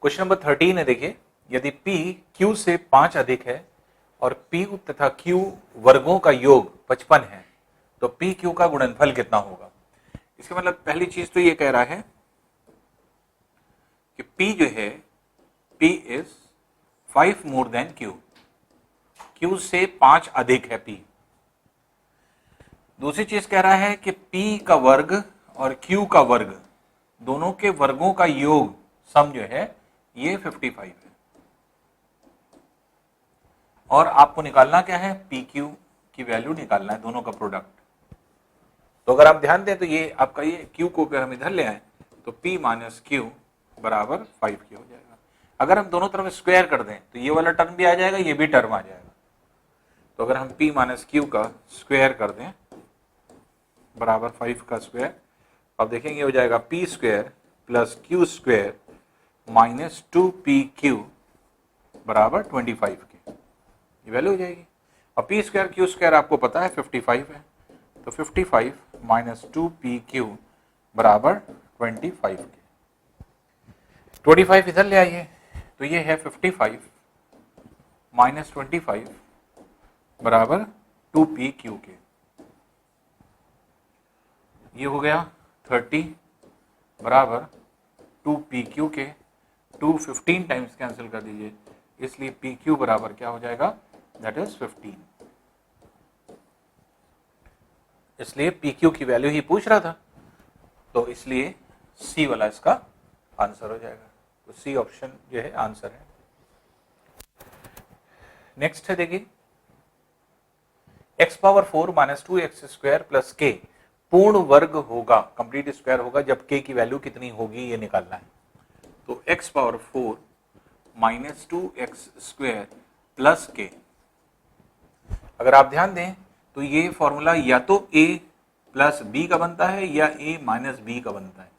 Question number 13 है, देखिए यदि P Q से 5 अधिक है और P तथा Q वर्गों का योग 55 है तो P Q का गुणनफल कितना होगा। इसका मतलब पहली चीज तो ये कह रहा है कि P जो है P is 5 more than Q, Q से 5 अधिक है P। दूसरी चीज कह रहा है कि P का वर्ग और Q का वर्ग दोनों के वर्गों का योग सम जो है ये 55 है और आपको निकालना क्या है, PQ की वैल्यू निकालना है, दोनों का प्रोडक्ट। तो अगर आप ध्यान दें तो ये आपका ये Q को अगर हम इधर ले आए तो P माइनस Q बराबर 5Q हो जाएगा। अगर हम दोनों तरफ स्क्वायर कर दें तो ये वाला टर्म भी आ जाएगा, ये भी टर्म आ जाएगा। तो अगर हम P माइनस Q का स्क्वायर कर दें बराबर 5 का स्क्वायर, अब देखेंगे हो जाएगा P square plus Q square minus 2PQ बराबर 25 के, ये वैल्यू हो जाएगी। और P स्क्वायर Q स्क्वायर आपको पता है 55 है, तो 55 माइनस 2PQ बराबर 25 के। 25 इधर ले आइए तो ये है 55 माइनस 25 बराबर 2PQ के, ये हो गया 30 बराबर 2PQ के। 2 15 टाइम्स कैंसिल कर दीजिए, इसलिए PQ बराबर क्या हो जाएगा, दैट इज 15। इसलिए PQ की वैल्यू ही पूछ रहा था, तो इसलिए C वाला इसका आंसर हो जाएगा। तो C ऑप्शन जो है आंसर है। नेक्स्ट है देखिए x power 4 minus 2x square plus k पूर्ण वर्ग होगा, कंप्लीट स्क्वायर होगा जब k की वैल्यू कितनी होगी ये निकालना है। तो x power 4 minus 2x square plus k, अगर आप ध्यान दें तो ये फॉर्मूला या तो a प्लस b का बनता है या a माइनस b का बनता है।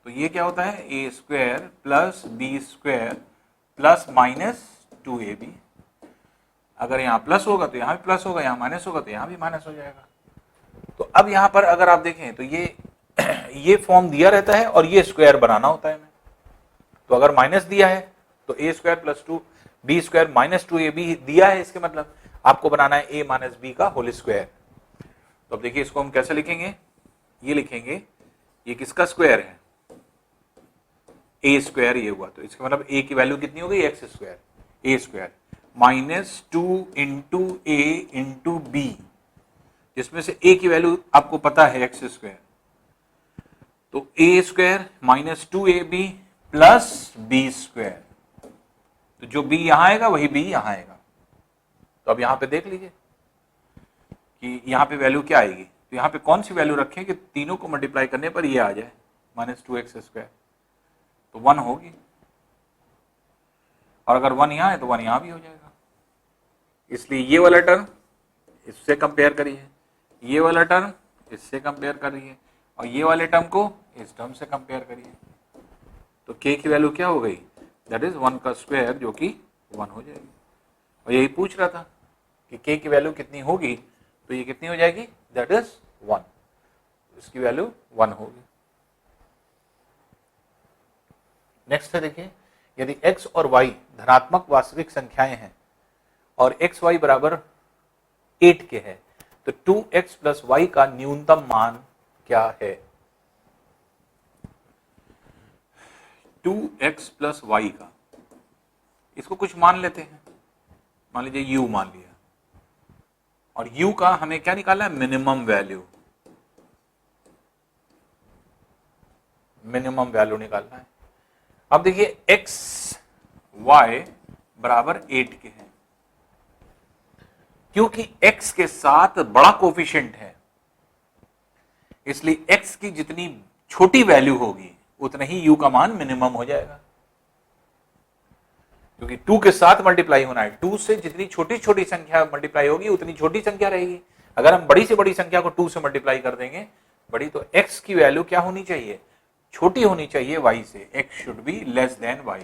तो ये क्या होता है, a square plus b square plus minus 2ab। अगर यहाँ प्लस होगा तो यहाँ भी प्लस होगा, यहाँ माइनस होगा तो यहाँ भी माइनस हो जाएगा। तो अब यहाँ पर अगर आप देखें तो ये फॉर्म दिया रहता है और ये स्क्वायर बनाना होता है हमें। तो अगर माइनस दिया है तो a square plus 2b square minus 2ab दिया है, इसके मतलब आपको बनाना है a माइनस b का होल स्क्वायर। तो अब देखिए इसको हम कैसे लिखेंगे, ये लिखेंगे ये किसका स्क्वायर है, a स्क्वायर ये हुआ, तो इसका मतलब a की वैल्यू कितनी हो गई, x square, a square minus 2 into a into b, जिसमें से a की वैल्यू आपको पता है x स्क्वायर, तो a square minus 2ab plus b square, तो जो b यहां आएगा वही b यहां आएगा। तो अब यहां पे देख लीजिए कि यहां पे वैल्यू क्या आएगी, तो यहां पे कौन सी वैल्यू रखें कि तीनों को मल्टीप्लाई करने पर ये आ जाए माइनस 2x स्क्वायर, तो 1 होगी, और अगर 1 यहां है तो 1 यहां भी हो जाएगा। इसलिए ये वाला टर्म इससे कंपेयर करिए, ये वाला टर्म इससे कंपेयर करिए, और ये वाले टर्म को इस टर्म से कंपेयर करिए, तो k की वैल्यू क्या हो गई, दैट इज 1 का स्क्वायर जो कि 1 हो जाएगी। और यही पूछ रहा था कि k की वैल्यू कितनी होगी, तो ये कितनी हो जाएगी, दैट इज 1, इसकी वैल्यू 1 होगी। नेक्स्ट है देखिए यदि x और y धनात्मक वास्तविक संख्याएं हैं और x y बराबर 8 के है तो 2x प्लस y का न्यूनतम मान क्या है। 2x प्लस y का, इसको कुछ मान लेते हैं, मान लीजिए u मान लिया, और u का हमें क्या निकालना है, मिनिमम वैल्यू, मिनिमम वैल्यू निकालना है। अब देखिए x y बराबर 8 के हैं, क्योंकि x के साथ बड़ा कोफिशिएंट है, इसलिए x की जितनी छोटी वैल्यू होगी उतना ही u का मान मिनिमम हो जाएगा, क्योंकि 2 के साथ मल्टीप्लाई होना है। 2 से जितनी छोटी छोटी संख्या मल्टीप्लाई होगी उतनी छोटी संख्या रहेगी। अगर हम बड़ी से बड़ी संख्या को 2 से मल्टीप्लाई कर देंगे बड़ी, तो x की वैल्यू क्या होनी चाहिए, छोटी होनी चाहिए y से, x should be less than y।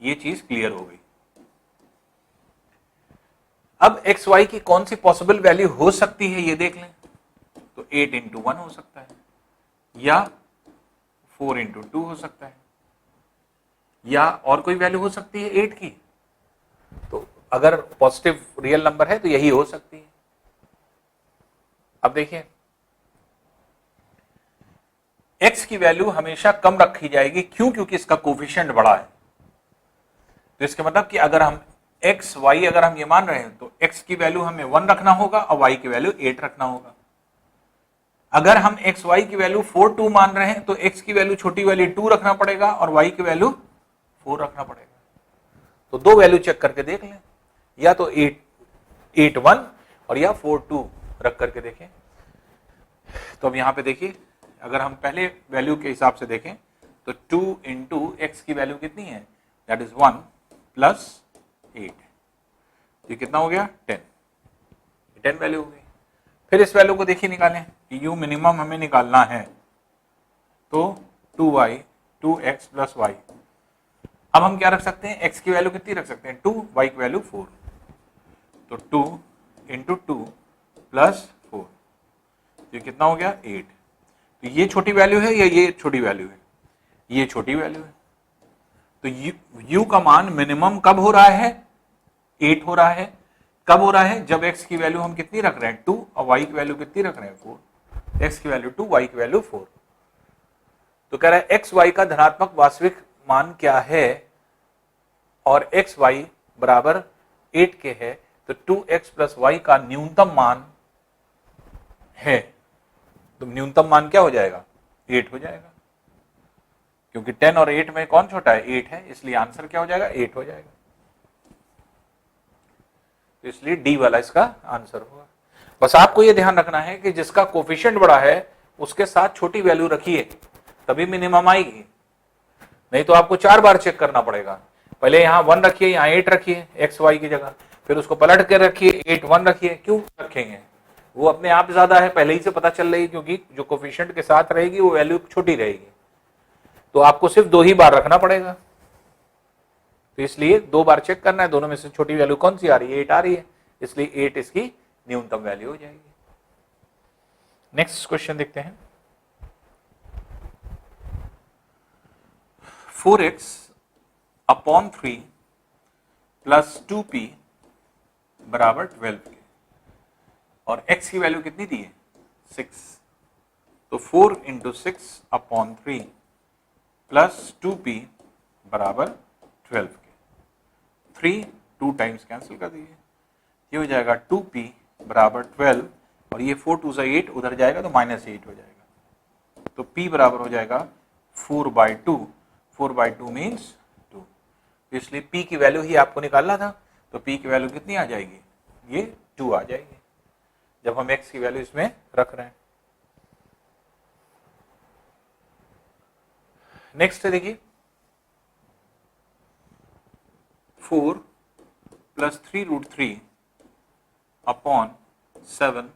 ये चीज क्लियर हो गई। अब एक्स वाई की कौन सी पॉसिबल वैल्यू हो सकती है ये देख लें, तो 8 इंटू 1 हो सकता है या 4 इंटू 2 हो सकता है या और कोई वैल्यू हो सकती है 8 की। तो अगर पॉजिटिव रियल नंबर है तो यही हो सकती है। अब देखिए x की वैल्यू हमेशा कम रखी जाएगी, क्यों? क्योंकि इसका कोफिशिएंट बड़ा है। तो इसके मतलब कि अगर हम x y अगर हम ये मान रहे हैं तो x की वैल्यू हमें 1 रखना होगा और y की वैल्यू 8 रखना होगा। अगर हम x y की वैल्यू 4 2 मान रहे हैं तो x की वैल्यू छोटी वाली 2 रखना पड़ेगा और y की वैल्यू 4 रखना पड़ेगा। तो दो वैल्यू चेक करके देख लें, या तो 8 1 और या 4 2 रख करके देखें। तो अब यहां पे देखिए अगर हम पहले वैल्यू के हिसाब से देखें तो 2 इंटू एक्स की वैल्यू कितनी है, दैट इज 1 प्लस 8, ये कितना हो गया 10, 10 वैल्यू हो गई। फिर इस वैल्यू को देखिए निकालें कि यू मिनिमम हमें निकालना है, तो 2y 2x प्लस y। अब हम क्या रख सकते हैं, x की वैल्यू कितनी रख सकते हैं 2, y की वैल्यू 4, तो 2 इंटू 2 प्लस 4, ये कितना हो गया 8। तो ये छोटी वैल्यू है या ये छोटी वैल्यू है, ये छोटी वैल्यू है। तो u का मान मिनिमम कब हो रहा है, 8 हो रहा है। कब हो रहा है, जब x की वैल्यू हम कितनी रख रहे हैं 2 और y की वैल्यू कितनी रख रहे हैं 4, x की वैल्यू 2 y की वैल्यू 4। तो कह रहा है x y का धनात्मक वास्तविक मान क्या है और x y बराबर 8 के है, तो 2x प्लस y का न्यूनतम मान है। तो न्यूनतम मान क्या हो जाएगा 8 हो जाएगा, क्योंकि 10 और 8 में कौन छोटा है 8 है, इसलिए आंसर क्या हो जाएगा 8 हो जाएगा। तो इसलिए डी वाला इसका आंसर होगा। बस आपको यह ध्यान रखना है कि जिसका कोफिशिएंट बड़ा है उसके साथ छोटी वैल्यू रखिए, तभी मिनिमम आएगी, नहीं तो आपको 4 बार चेक करना पड़ेगा। पहले यहां 1 रखिए, यहां 8 रखिए एक्स वाई की जगह, फिर उसको पलट के रखिए 8 1 रखिए। क्यों रखेंगे, वो अपने आप ज्यादा है पहले ही से पता चल रही है, क्योंकि जो कोफिशिएंट के साथ रहेगी वो वैल्यू छोटी रहेगी, तो आपको सिर्फ 2 ही बार रखना पड़ेगा। तो इसलिए 2 बार चेक करना है, दोनों में से छोटी वैल्यू कौन सी आ रही है 8 आ रही है, इसलिए 8 इसकी न्यूनतम वैल्यू हो जाएगी। नेक्स्ट क्वेश्चन देखते हैं। 4x अपॉन 3 प्लस 2p बराबर 12 के, और x की वैल्यू कितनी दी है 6, तो 4 इंटू 6 अपॉन 3 प्लस 2p बराबर 12 के। 3 2 टाइम्स कैंसिल कर दीजिए, ये हो जाएगा 2p बराबर 12, और ये 4 2 से 8 उधर जाएगा तो -8 हो जाएगा। तो p बराबर हो जाएगा 4/2, 4/2 मीन्स 2। इसलिए p की वैल्यू ही आपको निकालना था, तो p की वैल्यू कितनी आ जाएगी, ये 2 आ जाएगी, जब हम x की वैल्यू इसमें रख रहे हैं। नेक्स्ट देखिए 4 प्लस 3√3 अपॉन 7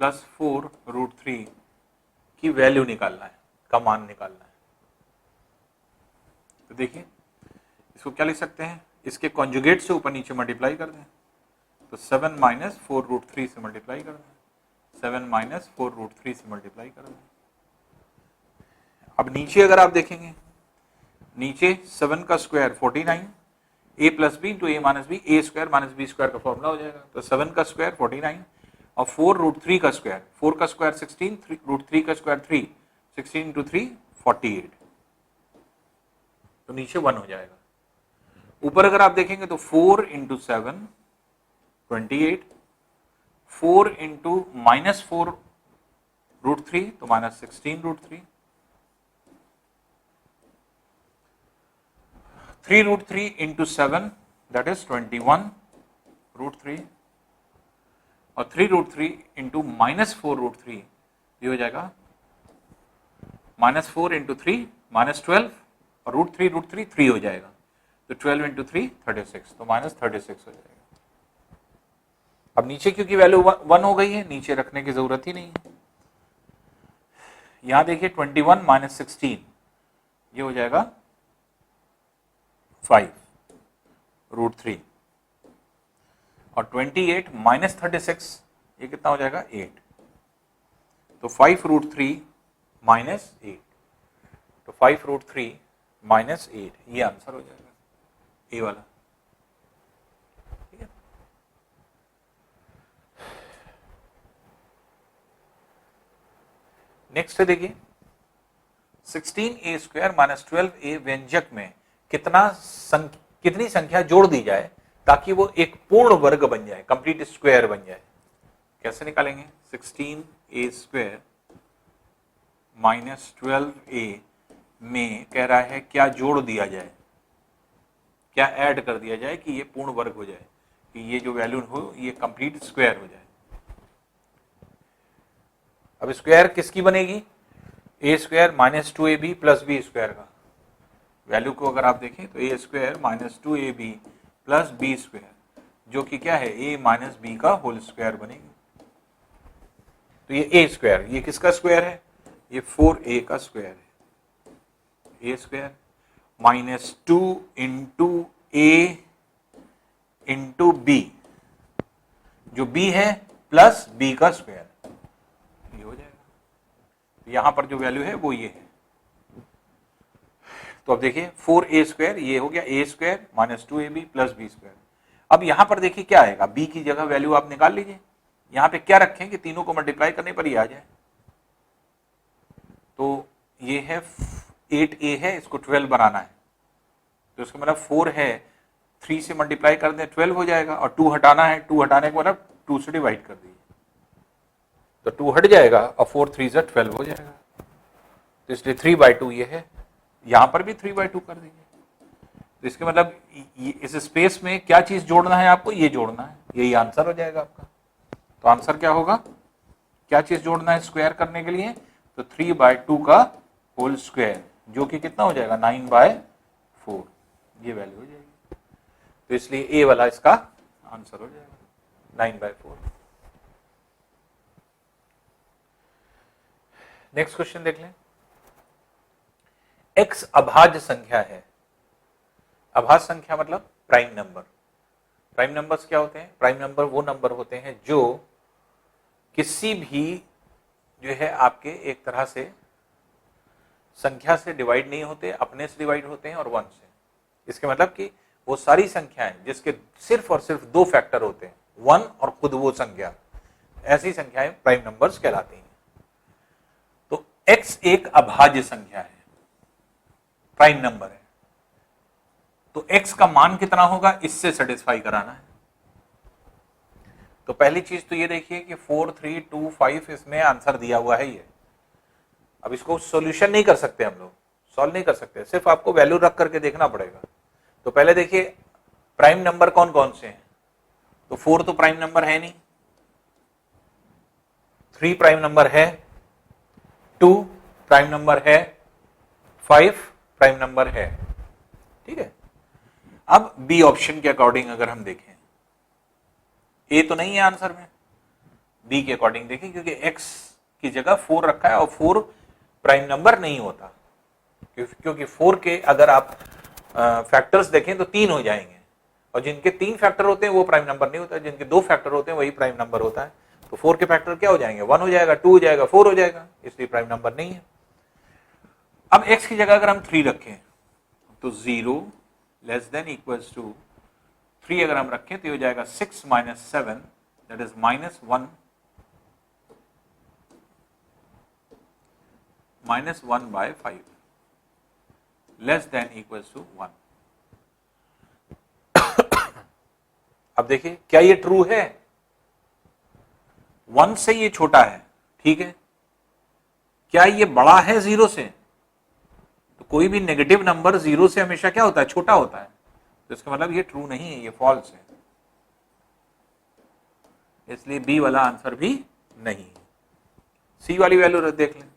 प्लस 4√3 की वैल्यू निकालना है, का मान निकालना है। तो देखिए इसको क्या लिख सकते हैं, इसके कॉन्जुगेट से ऊपर नीचे मल्टीप्लाई कर दें, तो 7 माइनस 4√3 से मल्टीप्लाई कर दें, 7 माइनस 4√3 से मल्टीप्लाई कर दें। अब नीचे अगर आप देखेंगे, नीचे 7 का square 49, a plus B into A minus B, A square minus B square का फॉर्मूला हो जाएगा। तो 7 का स्क्वायर 49 और 4√3 का स्क्वायर, 4 का स्क्वायर 16, √3 का स्क्वायर 3, 16 इंटू 3 48, तो नीचे 1 हो जाएगा। ऊपर अगर आप देखेंगे तो 4 इंटू 7 28, 4 इंटू -4√3 तो -16√3, 3√3 इंटू 7 दैट इज 21√3, और 3√3 इंटू -4√3 ये हो जाएगा -4 इंटू 3 -12, और √3 3 हो जाएगा, तो 12 इंटू 3 36, तो -36 हो जाएगा। अब नीचे क्योंकि वैल्यू 1 हो गई है, नीचे रखने की जरूरत ही नहीं है। यहां देखिए 21 माइनस 16 ये हो जाएगा 5√3, और 28 माइनस 36 ये कितना हो जाएगा 8, तो 5√3 माइनस 8, तो 5√3 -8, ये आंसर हो जाएगा ए वाला। ठीक है, नेक्स्ट देखिए 16a² माइनस 12a व्यंजक में कितनी संख्या जोड़ दी जाए ताकि वो एक पूर्ण वर्ग बन जाए, कंप्लीट स्क्वायर बन जाए। कैसे निकालेंगे? 16a² माइनस 12a में कह रहा है क्या जोड़ दिया जाए, क्या ऐड कर दिया जाए कि ये पूर्ण वर्ग हो जाए, कि ये जो वैल्यू हो ये कंप्लीट स्क्वायर हो जाए। अब स्क्वायर किसकी बनेगी? a² minus 2ab plus b square का। वैल्यू को अगर आप देखें तो a² minus 2ab plus b square, जो कि क्या है a माइनस b का होल स्क्वायर बनेगी। तो ये a², ये किसका स्क्वायर है? ये 4a का स्क्वायर है। a² minus 2 into a into b, जो b है प्लस b का स्क्वायर, ये हो जाएगा। यहां पर जो वैल्यू है वो ये है। तो अब देखिए 4a², ये हो गया a² minus 2ab plus b square. अब यहां पर देखिए क्या आएगा, b की जगह वैल्यू आप निकाल लीजिए। यहां पे क्या रखें कि तीनों को मल्टीप्लाई करने पर ही आ जाए। तो ये है 8a है, इसको 12 बनाना है, तो इसका मतलब 4 है, 3 से मल्टीप्लाई कर दें 12 हो जाएगा, और 2 हटाना है, 2 हटाने का मतलब 2 से डिवाइड कर दीजिए, तो 2 हट जाएगा और 4 3 से 12 हो जाएगा। तो इसलिए 3/2 ये है, यहां पर भी 3/2 कर दीजिए। तो इसके मतलब इस स्पेस में क्या चीज जोड़ना है आपको? ये जोड़ना है, यही आंसर हो जाएगा आपका। तो आंसर क्या होगा? क्या चीज जोड़ना है स्क्वायर करने के लिए? तो 3/2 का होल स्क्वायर, जो कि कितना हो जाएगा 9/4, ये वैल्यू हो जाएगी। तो इसलिए ए वाला इसका आंसर हो जाएगा 9/4। नेक्स्ट क्वेश्चन देख लें। x अभाज्य संख्या है। अभाज्य संख्या मतलब प्राइम नंबर। प्राइम नंबर्स क्या होते हैं? प्राइम नंबर वो नंबर होते हैं जो किसी भी जो है आपके एक तरह से संख्या से डिवाइड नहीं होते, अपने से डिवाइड होते हैं और 1 से। इसके मतलब कि वो सारी संख्याएं जिसके सिर्फ और सिर्फ 2 फैक्टर होते हैं, 1 और खुद वो संख्या, ऐसी संख्याएं प्राइम नंबर्स कहलाती हैं। तो x एक अभाज्य संख्या है, प्राइम नंबर है, तो x का मान कितना होगा इससे सेटिस्फाई कराना है। तो पहली चीज तो ये देखिए कि 4 3 2 5 इसमें आंसर दिया हुआ है ये। अब इसको सॉल्यूशन नहीं कर सकते हम लोग, सॉल्व नहीं कर सकते, सिर्फ आपको वैल्यू रख करके देखना पड़ेगा। तो पहले देखिए प्राइम नंबर कौन कौन से हैं। तो 4 तो प्राइम नंबर है नहीं, 3 प्राइम नंबर है, 2 प्राइम नंबर है, 5 प्राइम नंबर है। ठीक है, अब बी ऑप्शन के अकॉर्डिंग अगर हम देखें, ए तो नहीं है आंसर में, बी के अकॉर्डिंग देखें, क्योंकि एक्स की जगह 4 रखा है और 4 प्राइम नंबर नहीं होता, क्योंकि 4 के अगर आप फैक्टर्स देखें तो 3 हो जाएंगे, और जिनके 3 फैक्टर होते हैं वो प्राइम नंबर नहीं होता, जिनके 2 फैक्टर होते हैं वही प्राइम नंबर होता है। तो 4 के फैक्टर क्या हो जाएंगे? 1 हो जाएगा, 2 हो जाएगा, 4 हो जाएगा, इसलिए प्राइम नंबर नहीं है। अब x की जगह अगर हम 3 रखें तो 0 लेस देन इक्वल्स टू 3 अगर हम रखें तो ये हो जाएगा 6 minus 7, that is -1 -1/5 less than equals to 1। अब देखिए क्या ये ट्रू है? 1 से ये छोटा है, ठीक है, क्या ये बड़ा है 0 से? तो कोई भी नेगेटिव नंबर 0 से हमेशा क्या होता है? छोटा होता है। तो इसका मतलब ये ट्रू नहीं है, ये फॉल्स है, इसलिए बी वाला आंसर भी नहीं। सी वाली वैल्यू देख लें,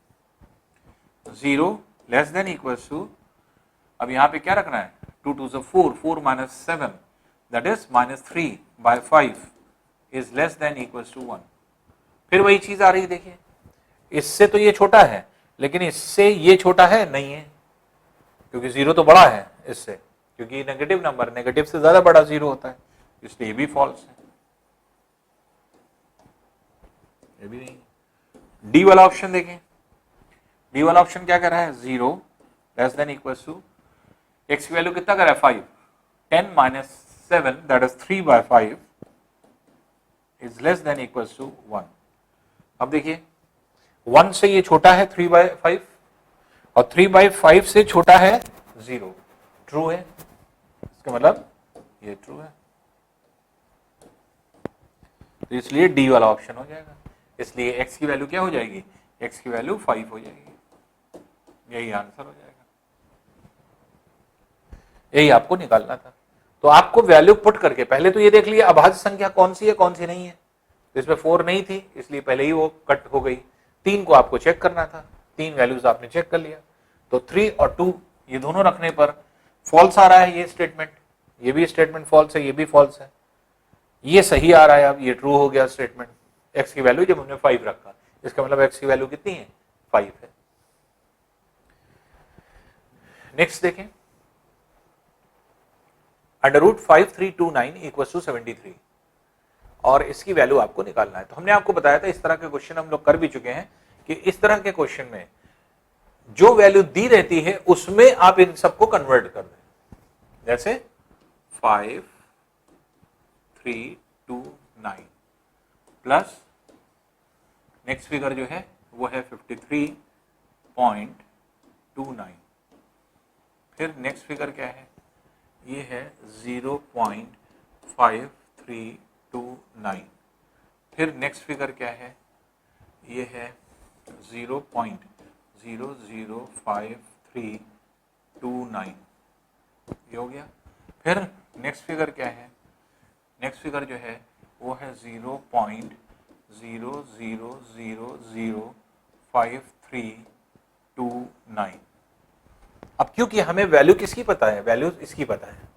0 लेस देन इक्वल्स टू, अब यहां पे क्या रखना है? 2 2 4, 4 minus 7 that is -3/5 is less than equals to 1। फिर वही चीज आ रही है, देखिए इससे तो ये छोटा है, लेकिन इससे ये छोटा है नहीं है, क्योंकि 0 तो बड़ा है इससे, क्योंकि नेगेटिव नंबर नेगेटिव से ज्यादा बड़ा 0 होता है, इसलिए ये भी फॉल्स है, ये भी नहीं। डी वाला ऑप्शन देखें, डी वाला ऑप्शन क्या कह रहा है? 0 less than equals to x की वैल्यू कितना करा है 5, 10 minus 7 that is 3/5 is less than equals to 1। अब देखिए 1 से ये छोटा है 3/5 और 3/5 से छोटा है 0, ट्रू है, इसका मतलब ये ट्रू है, तो इसलिए डी वाला ऑप्शन हो जाएगा। इसलिए x की वैल्यू क्या हो जाएगी, x की वैल्यू 5 हो जाएगी, यही आंसर हो जाएगा, यही आपको निकालना था। तो आपको वैल्यू पुट करके पहले तो ये देख लिया अभाज्य संख्या कौन सी है कौन सी नहीं है, तो इसमें 4 नहीं थी इसलिए पहले ही वो कट हो गई। 3 को आपको चेक करना था, 3 वैल्यूज आपने चेक कर लिया, तो 3 और 2 ये दोनों रखने पर फॉल्स आ रहा है, ये स्टेटमेंट, ये भी स्टेटमेंट फॉल्स है, ये भी फॉल्स है, ये सही आ रहा है, अब ये ट्रू हो गया स्टेटमेंट। x की वैल्यू जब हमने 5 रखा, इसका मतलब x की वैल्यू कितनी है 5 है। नेक्स्ट देखें, √5329 इक्वल टू 73 और इसकी वैल्यू आपको निकालना है। तो हमने आपको बताया था इस तरह के क्वेश्चन हम लोग कर भी चुके हैं कि इस तरह के क्वेश्चन में जो वैल्यू दी रहती है उसमें आप इन सबको कन्वर्ट कर दें, जैसे 5329 प्लस नेक्स्ट फिगर जो है वो है 53.29, फिर नेक्स्ट फिगर क्या है, ये है 0.5329, फिर नेक्स्ट फिगर क्या है, ये है 0.005329, ये हो गया। फिर नेक्स्ट फिगर क्या है, नेक्स्ट फिगर जो है वो है 0.00005329। अब क्योंकि हमें वैल्यू किसकी पता है, वैल्यू इसकी पता है,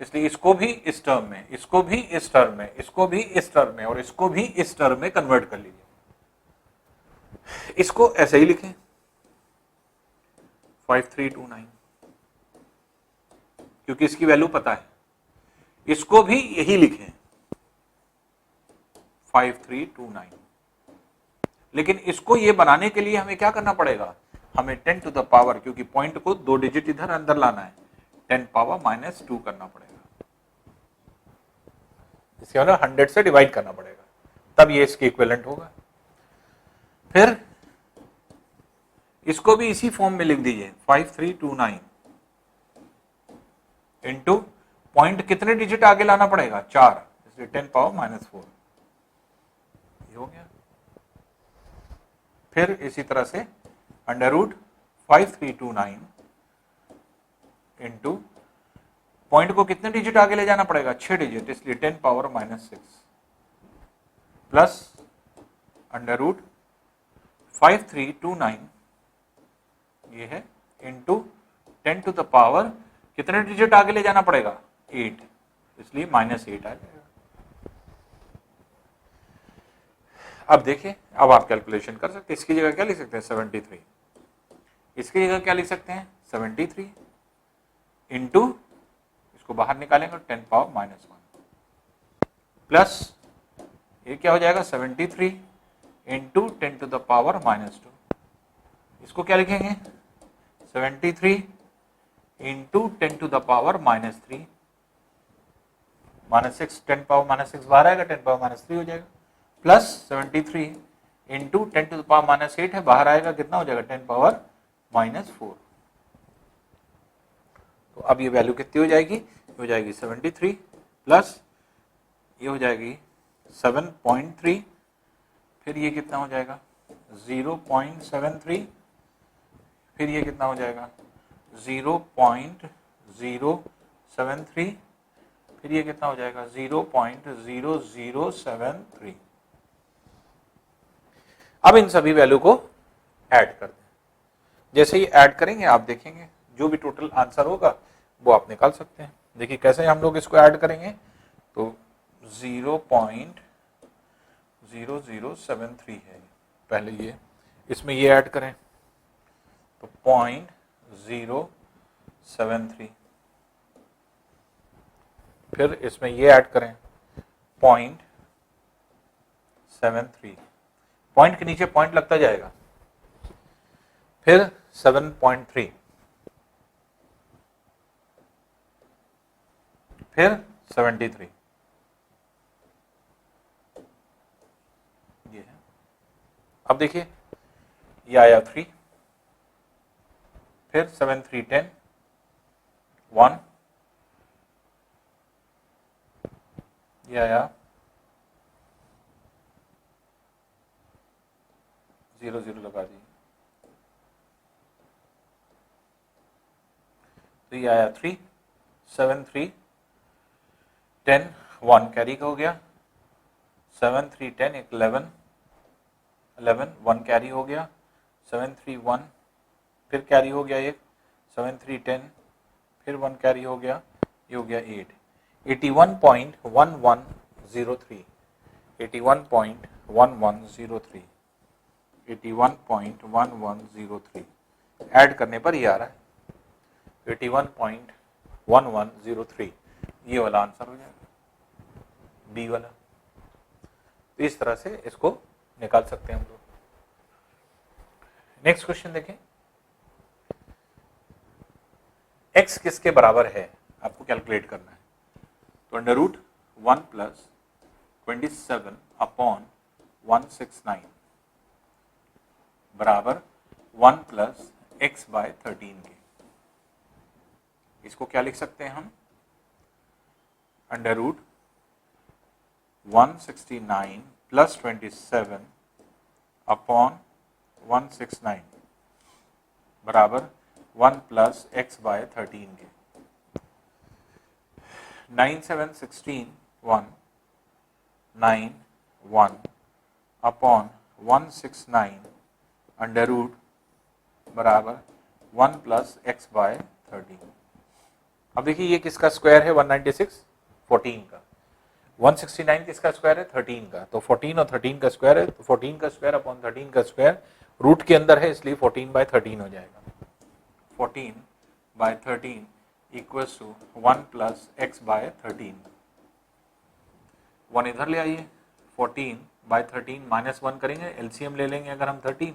इसलिए इसको भी इस टर्म में, इसको भी इस टर्म में, इसको भी इस टर्म में और इसको भी इस टर्म में कन्वर्ट कर लीजिए। इसको ऐसे ही लिखें 5329 क्योंकि इसकी वैल्यू पता है, इसको भी यही लिखें 5329, लेकिन इसको ये बनाने के लिए हमें क्या करना पड़ेगा, हमें 10 टू द पावर, क्योंकि पॉइंट को 2 डिजिट इधर अंदर लाना है, 10 पावर -2 करना पड़ेगा, इसके मतलब 100 से डिवाइड करना पड़ेगा, तब ये इसके इक्विवेलेंट होगा। फिर इसको भी इसी फॉर्म में लिख दीजिए 5329 इंटू पॉइंट कितने डिजिट आगे लाना पड़ेगा 4, इसलिए 10 पावर -4, ये हो गया। फिर इसी तरह से √5329 इंटू पॉइंट को कितने डिजिट आगे ले जाना पड़ेगा 6 डिजिट, इसलिए 10 पावर -6 प्लस √5329 ये है इंटू 10 टू द पावर कितने डिजिट आगे ले जाना पड़ेगा 8, इसलिए -8 आ जाएगा। अब देखिए, अब आप कैलकुलेशन कर सकते हैं, इसकी जगह क्या लिख सकते हैं 73, इसकी जगह क्या लिख सकते हैं 73 इंटू इसको बाहर निकालेंगे 10 पावर -1 प्लस ये क्या हो जाएगा 73 इंटू 10 टू द पावर -2, इसको क्या लिखेंगे 73 into 10 to the power -3, -6, 10 power -6 बाहर आएगा, 10 पावर -3 हो जाएगा, plus 73 into 10 to the power -8 है, बाहर आएगा कितना हो जाएगा 10 पावर -4। तो अब ये वैल्यू कितनी हो जाएगी, हो जाएगी 73 प्लस ये हो जाएगी 7.3, फिर ये कितना हो जाएगा 0.73, फिर ये कितना हो जाएगा 0.073, फिर ये कितना हो जाएगा 0.0073। अब इन सभी वैल्यू को ऐड कर दें, जैसे ही ऐड करेंगे आप देखेंगे जो भी टोटल आंसर होगा वो आप निकाल सकते हैं। देखिए कैसे हम लोग इसको ऐड करेंगे, तो 0.0073 है, पहले ये इसमें ये ऐड करें तो 0.073, फिर इसमें ये ऐड करें 0.73, पॉइंट के नीचे पॉइंट लगता जाएगा, फिर 7.3, फिर 73 ये है। अब देखिए ये आया 3, फिर 7 3 10 1, ये आया 0 0 लगा दी, तो ये आया 3 7 3 10 1 कैरी हो गया, 7 3 10 एक 11 11 1 कैरी हो गया, 7 3 1 फिर कैरी हो गया एक, 7 3 10 फिर 1 कैरी हो गया, ये हो गया 8 81.1103 81.1103 81.1103 ऐड करने पर ये आ रहा है 81.1103, ये वाला आंसर हो जाएगा बी वाला। तो इस तरह से इसको निकाल सकते हैं हम लोग। नेक्स्ट क्वेश्चन देखें, x किसके बराबर है आपको कैलकुलेट करना है। तो अंडर रूट 1 प्लस 27 अपॉन 169 बराबर 1 प्लस एक्स बाय 13 के। इसको क्या लिख सकते हैं हम, अंडर रूट 169 प्लस 27 अपॉन 169 बराबर 1 प्लस एक्स बाय 13 के। 9 7 16 1 9 1 अपॉन 169 अंडर रूट बराबर 1 प्लस एक्स बाय 13। अब देखिए ये किसका स्क्वायर है 196 14 का, 169 किसका स्क्वायर है 13 का, तो 14 और 13 का स्क्वायर है, तो 14 का स्क्वायर अपॉन 13 का स्क्वायर रूट के अंदर है, इसलिए 14 बाय 13 हो जाएगा। 14 by 13 equals to 1 plus X by 13। 1 इधर ले आइए, 14 बाय 13 माइनस 1 करेंगे, एलसीएम ले लेंगे अगर हम 13,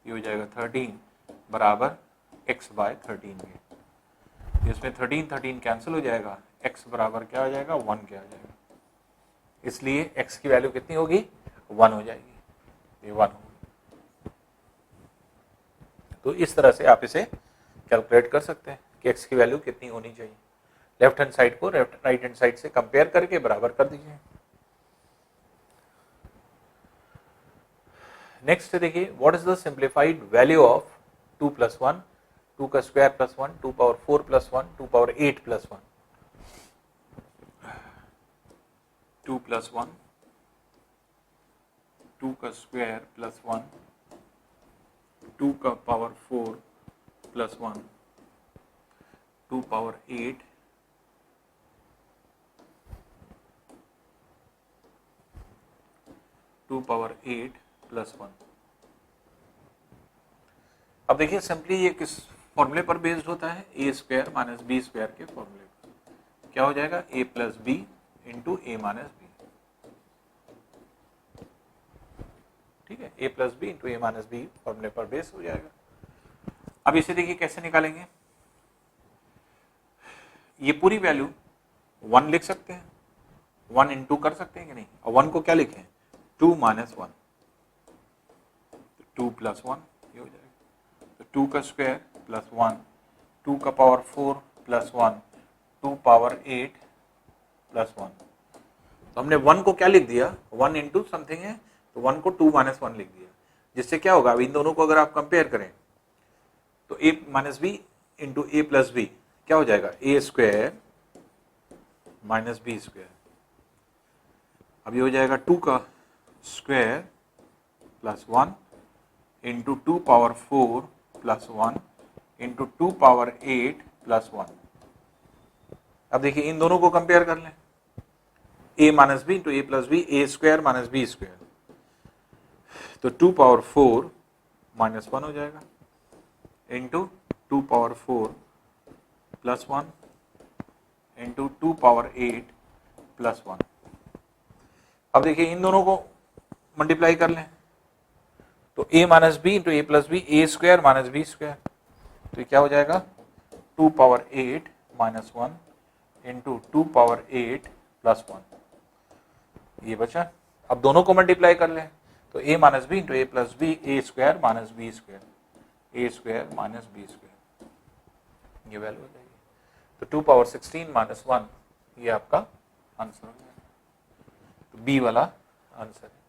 ये हो जाएगा 13 बराबर एक्स बाय 13 के। इसमें 13 13 कैंसिल हो जाएगा, x बराबर क्या हो जाएगा 1 क्या हो जाएगा, इसलिए x की वैल्यू कितनी होगी 1 हो जाएगी, ये 1 होगी। तो इस तरह से आप इसे कैलकुलेट कर सकते हैं कि x की वैल्यू कितनी होनी चाहिए। लेफ्ट हैंड साइड को राइट हैंड साइड से कंपेयर करके बराबर कर दीजिए। नेक्स्ट देखिए, what is the simplified value of 2 plus 1, 2 का square plus 1, 2 power 4 plus 1, 2 power 8 plus 1, 2 plus 1, 2 का स्क्वायर प्लस 1, 2 का power 4 plus 1, 2 power 8 2 power 8 plus 1। अब देखिए सिंपली ये किस फॉर्मूले पर बेस्ड होता है, ए स्क्वायर माइनस बी स्क्वायर के फॉर्मूले पर। क्या हो जाएगा ए plus B into A minus B, ठीक है, ए plus B into A minus B फॉर्मूले पर बेस हो जाएगा। अब इसे देखिए कैसे निकालेंगे, ये पूरी वैल्यू 1 लिख सकते हैं, 1 इंटू कर सकते हैं कि नहीं, और 1 को क्या लिखें 2 माइनस 1, 2 प्लस 1 ये हो जाएगा। तो 2 का स्क्वायर प्लस 1, 2 का पावर 4 प्लस 1, 2 पावर 8 प्लस 1। तो हमने 1 को क्या लिख दिया, 1 इंटू समथिंग है, तो 1 को 2 माइनस 1 लिख दिया, जिससे क्या होगा, अब इन दोनों को अगर आप कंपेयर करें तो a minus B into A plus B क्या हो जाएगा, ए स्क्वायर माइनस बी स्क्वायर। अब ये हो जाएगा 2 का square plus 1 into 2 power 4 plus 1 into 2 power 8 plus 1। अब देखिए इन दोनों को कंपेयर कर लें, a minus B into A plus B, A square minus B square, तो 2 पावर 4 माइनस 1 हो जाएगा into 2 power 4 plus 1 into 2 power 8 plus 1। अब देखिए इन दोनों को मल्टीप्लाई कर लें, तो a minus B into A plus B, A square minus B square, तो क्या हो जाएगा 2 power 8 minus 1 into 2 power 8 plus 1, ये बचा। अब दोनों को मल्टीप्लाई कर लें तो a minus B into A plus B, A square minus B square, A square minus B square, ये वैल्यू हो जाएगी। तो 2 पावर 16 माइनस 1, ये आपका आंसर हो जाएगा। तो बी वाला आंसर है।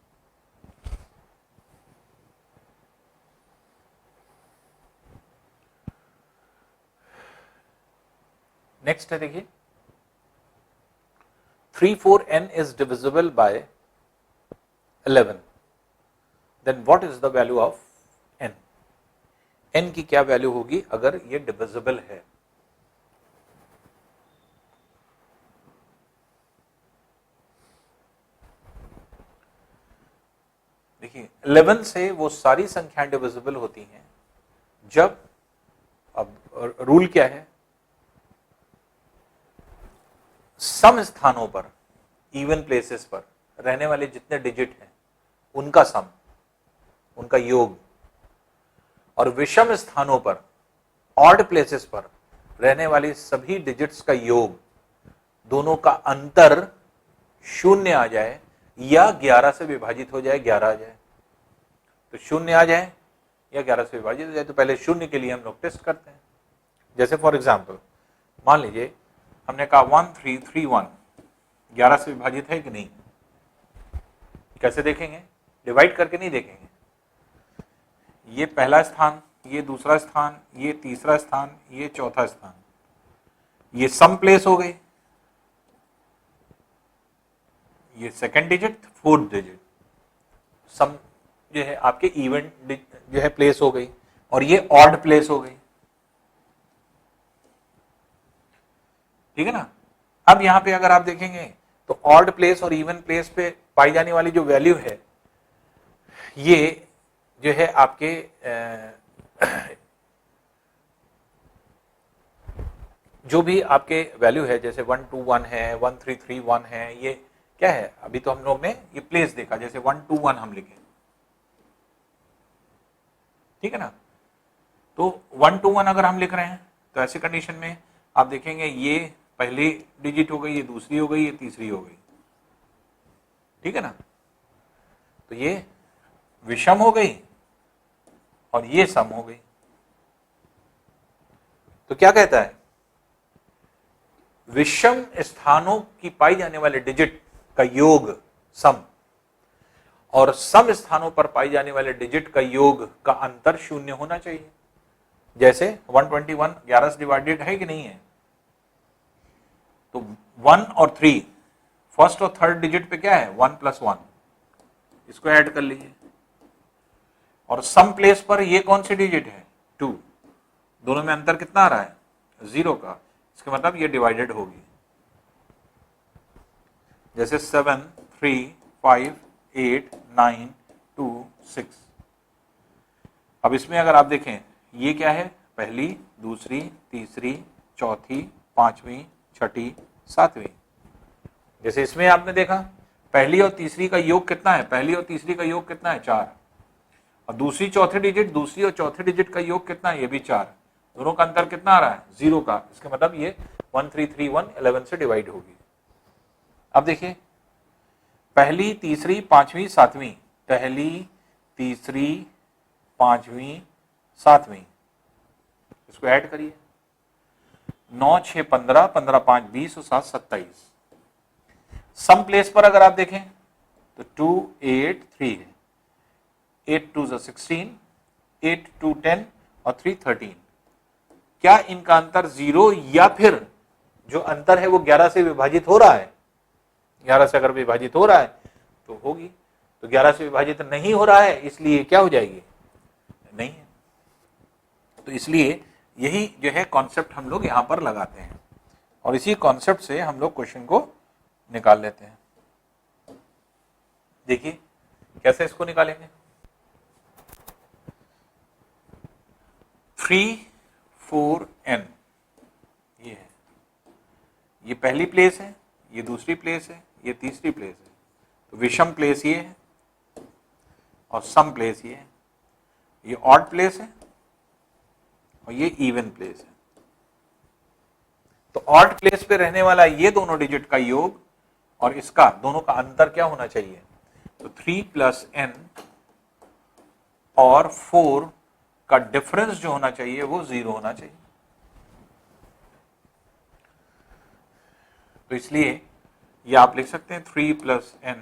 नेक्स्ट है, देखिए 3 4n is divisible by 11, then what is the value of n? n की क्या वैल्यू होगी अगर ये डिविजिबल है? देखिए 11 से वो सारी संख्याएं डिविजिबल होती हैं जब, अब रूल क्या है, सम स्थानों पर, इवन प्लेसेस पर रहने वाले जितने डिजिट हैं उनका सम, उनका योग, और विषम स्थानों पर, ऑड प्लेसेस पर रहने वाले सभी डिजिट्स का योग, दोनों का अंतर शून्य आ जाए या 11 से विभाजित हो जाए, 11 आ जाए। तो शून्य आ जाए या 11 से विभाजित हो जाए तो पहले शून्य के लिए हम लोग टेस्ट करते हैं। जैसे फॉर एग्जाम्पल मान लीजिए हमने कहा 1331 11 से विभाजित है कि नहीं, कैसे देखेंगे? डिवाइड करके नहीं देखेंगे। ये पहला स्थान, ये दूसरा स्थान, ये तीसरा स्थान, ये चौथा स्थान, ये सम प्लेस हो गई, ये सेकंड डिजिट, फोर्थ डिजिट, सम जो है आपके इवन जो है प्लेस हो गई, और ये ऑड प्लेस हो गई, ठीक है ना। अब यहां पे अगर आप देखेंगे तो ऑड प्लेस और इवन प्लेस पे पाई जाने वाली जो वैल्यू है, ये जो है आपके जो भी आपके वैल्यू है, जैसे 121 है, 1331 है, ये क्या है? अभी तो हम लोग ने ये प्लेस देखा, जैसे 121 हम लिखे, ठीक है ना। तो 121 अगर हम लिख रहे हैं तो ऐसे कंडीशन में आप देखेंगे ये पहली डिजिट हो गई, ये दूसरी हो गई, ये तीसरी हो गई, ठीक है ना। तो ये विषम हो गई और ये सम हो गई। तो क्या कहता है? विषम स्थानों की पाई जाने वाले डिजिट का योग सम, और सम स्थानों पर पाई जाने वाले डिजिट का योग का अंतर शून्य होना चाहिए। जैसे 121 11 से डिवाइडेड है कि नहीं है, तो 1 और 3 फर्स्ट और थर्ड डिजिट पे क्या है? 1 + 1, इसको ऐड कर लीजिए। और सम प्लेस पर ये कौन सी डिजिट है? 2, दोनों में अंतर कितना आ रहा है? 0 का, इसका मतलब ये डिवाइडेड होगी। जैसे 7 3 5 8 9 2 6। अब इसमें अगर आप देखें ये क्या है? पहली, दूसरी, तीसरी, चौथी, पांचवी, छठी, सातवीं। जैसे इसमें आपने देखा पहली और तीसरी का योग कितना है? पहली और तीसरी का योग कितना है? 4। और दूसरी चौथी और चौथे डिजिट का योग कितना है? ये भी 4। दोनों का अंतर कितना आ रहा है? 0 का। इसका मतलब ये 1331 11 से डिवाइड होगी। अब देखिए पहली, तीसरी, पांचवी, सातवीं, पहली, तीसरी, पांचवी, सातवीं, इसको ऐड करिए। 9 6 15, 15 5 20 और 7 27। सम प्लेस पर अगर आप देखें तो 2 8 3 है, 8 2 16, 8 2 10 और 3 13। क्या इनका अंतर 0 या फिर जो अंतर है वो 11 से विभाजित हो रहा है? 11 से अगर विभाजित हो रहा है तो होगी, तो 11 से विभाजित नहीं हो रहा है इसलिए क्या हो जाएगी? नहीं है। तो इसलिए यही जो है कॉन्सेप्ट हम लोग यहां पर लगाते हैं और इसी कॉन्सेप्ट से हम लोग क्वेश्चन को निकाल लेते हैं। देखिए कैसे इसको निकालेंगे। 3 4 n ये है, ये पहली प्लेस है, ये दूसरी प्लेस है, ये तीसरी प्लेस है। तो विषम प्लेस ये है और सम प्लेस ये है, ये ऑड प्लेस है और ये इवन प्लेस है। तो ऑड प्लेस पे रहने वाला ये दोनों डिजिट का योग और इसका दोनों का अंतर क्या होना चाहिए, तो 3 प्लस n और 4 का डिफरेंस जो होना चाहिए वो 0 होना चाहिए। तो इसलिए ये आप लिख सकते हैं 3 प्लस n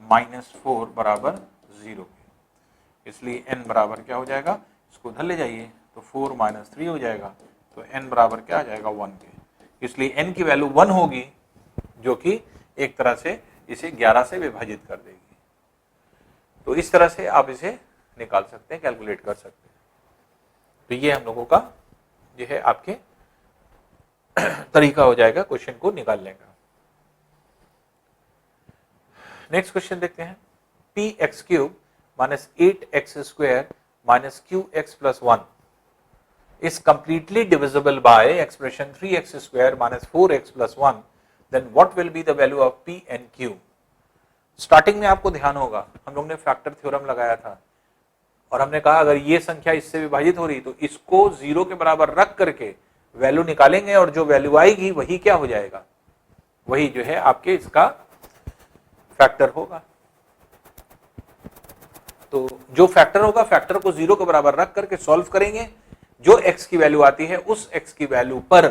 माइनस 4 बराबर 0 के। इसलिए n बराबर क्या हो जाएगा, इसको उधर ले जाइए तो 4 माइनस 3 हो जाएगा, तो n बराबर क्या आ जाएगा 1 के। इसलिए n की वैल्यू 1 होगी, जो कि एक तरह से इसे 11 से विभाजित कर देगी। तो इस तरह से आप इसे निकाल सकते हैं, कैलकुलेट कर सकते हैं। तो ये हम लोगों का जो है आपके तरीका हो जाएगा क्वेश्चन को निकालने का। नेक्स्ट क्वेश्चन देखते हैं, P x cube minus 8x square minus Q x plus 1 is completely divisible by expression 3x square minus 4x plus 1, then what will be the value of p and q? Starting में आपको ध्यान होगा हम लोग ने factor theorem लगाया था और हमने कहा अगर ये संख्या इससे विभाजित हो रही तो इसको 0 के बराबर रख करके वैल्यू निकालेंगे और जो वैल्यू आएगी वही क्या हो जाएगा, वही जो है आपके इसका फैक्टर होगा। तो जो फैक्टर होगा, फैक्टर को 0 के बराबर रख करके सॉल्व करेंगे, जो x की वैल्यू आती है उस x की वैल्यू पर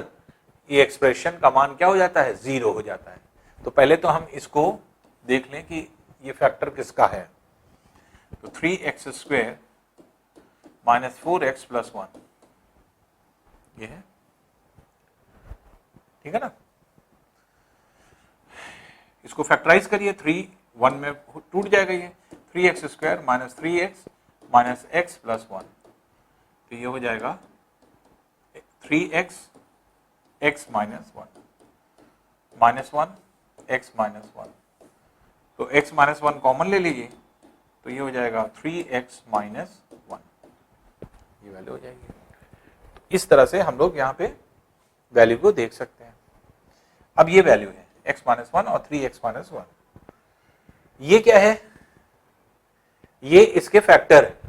ये एक्सप्रेशन का मान क्या हो जाता है, 0 हो जाता है। तो पहले तो हम इसको देख लें कि ये फैक्टर किसका है। तो 3x square minus 4x plus 1 ये है, ठीक है ना। इसको फैक्टराइज करिए, 3 1 में टूट जाएगा, ये 3x square minus 3x minus x plus 1, तो ये हो जाएगा 3x x minus 1 minus 1 x minus 1, तो x माइनस 1 कॉमन ले लीजिए तो ये हो जाएगा 3x माइनस 1, ये वैल्यू हो जाएगी। इस तरह से हम लोग यहाँ पे वैल्यू को देख सकते हैं। अब ये वैल्यू है x माइनस 1 और 3x माइनस 1, ये क्या है, ये इसके फैक्टर है।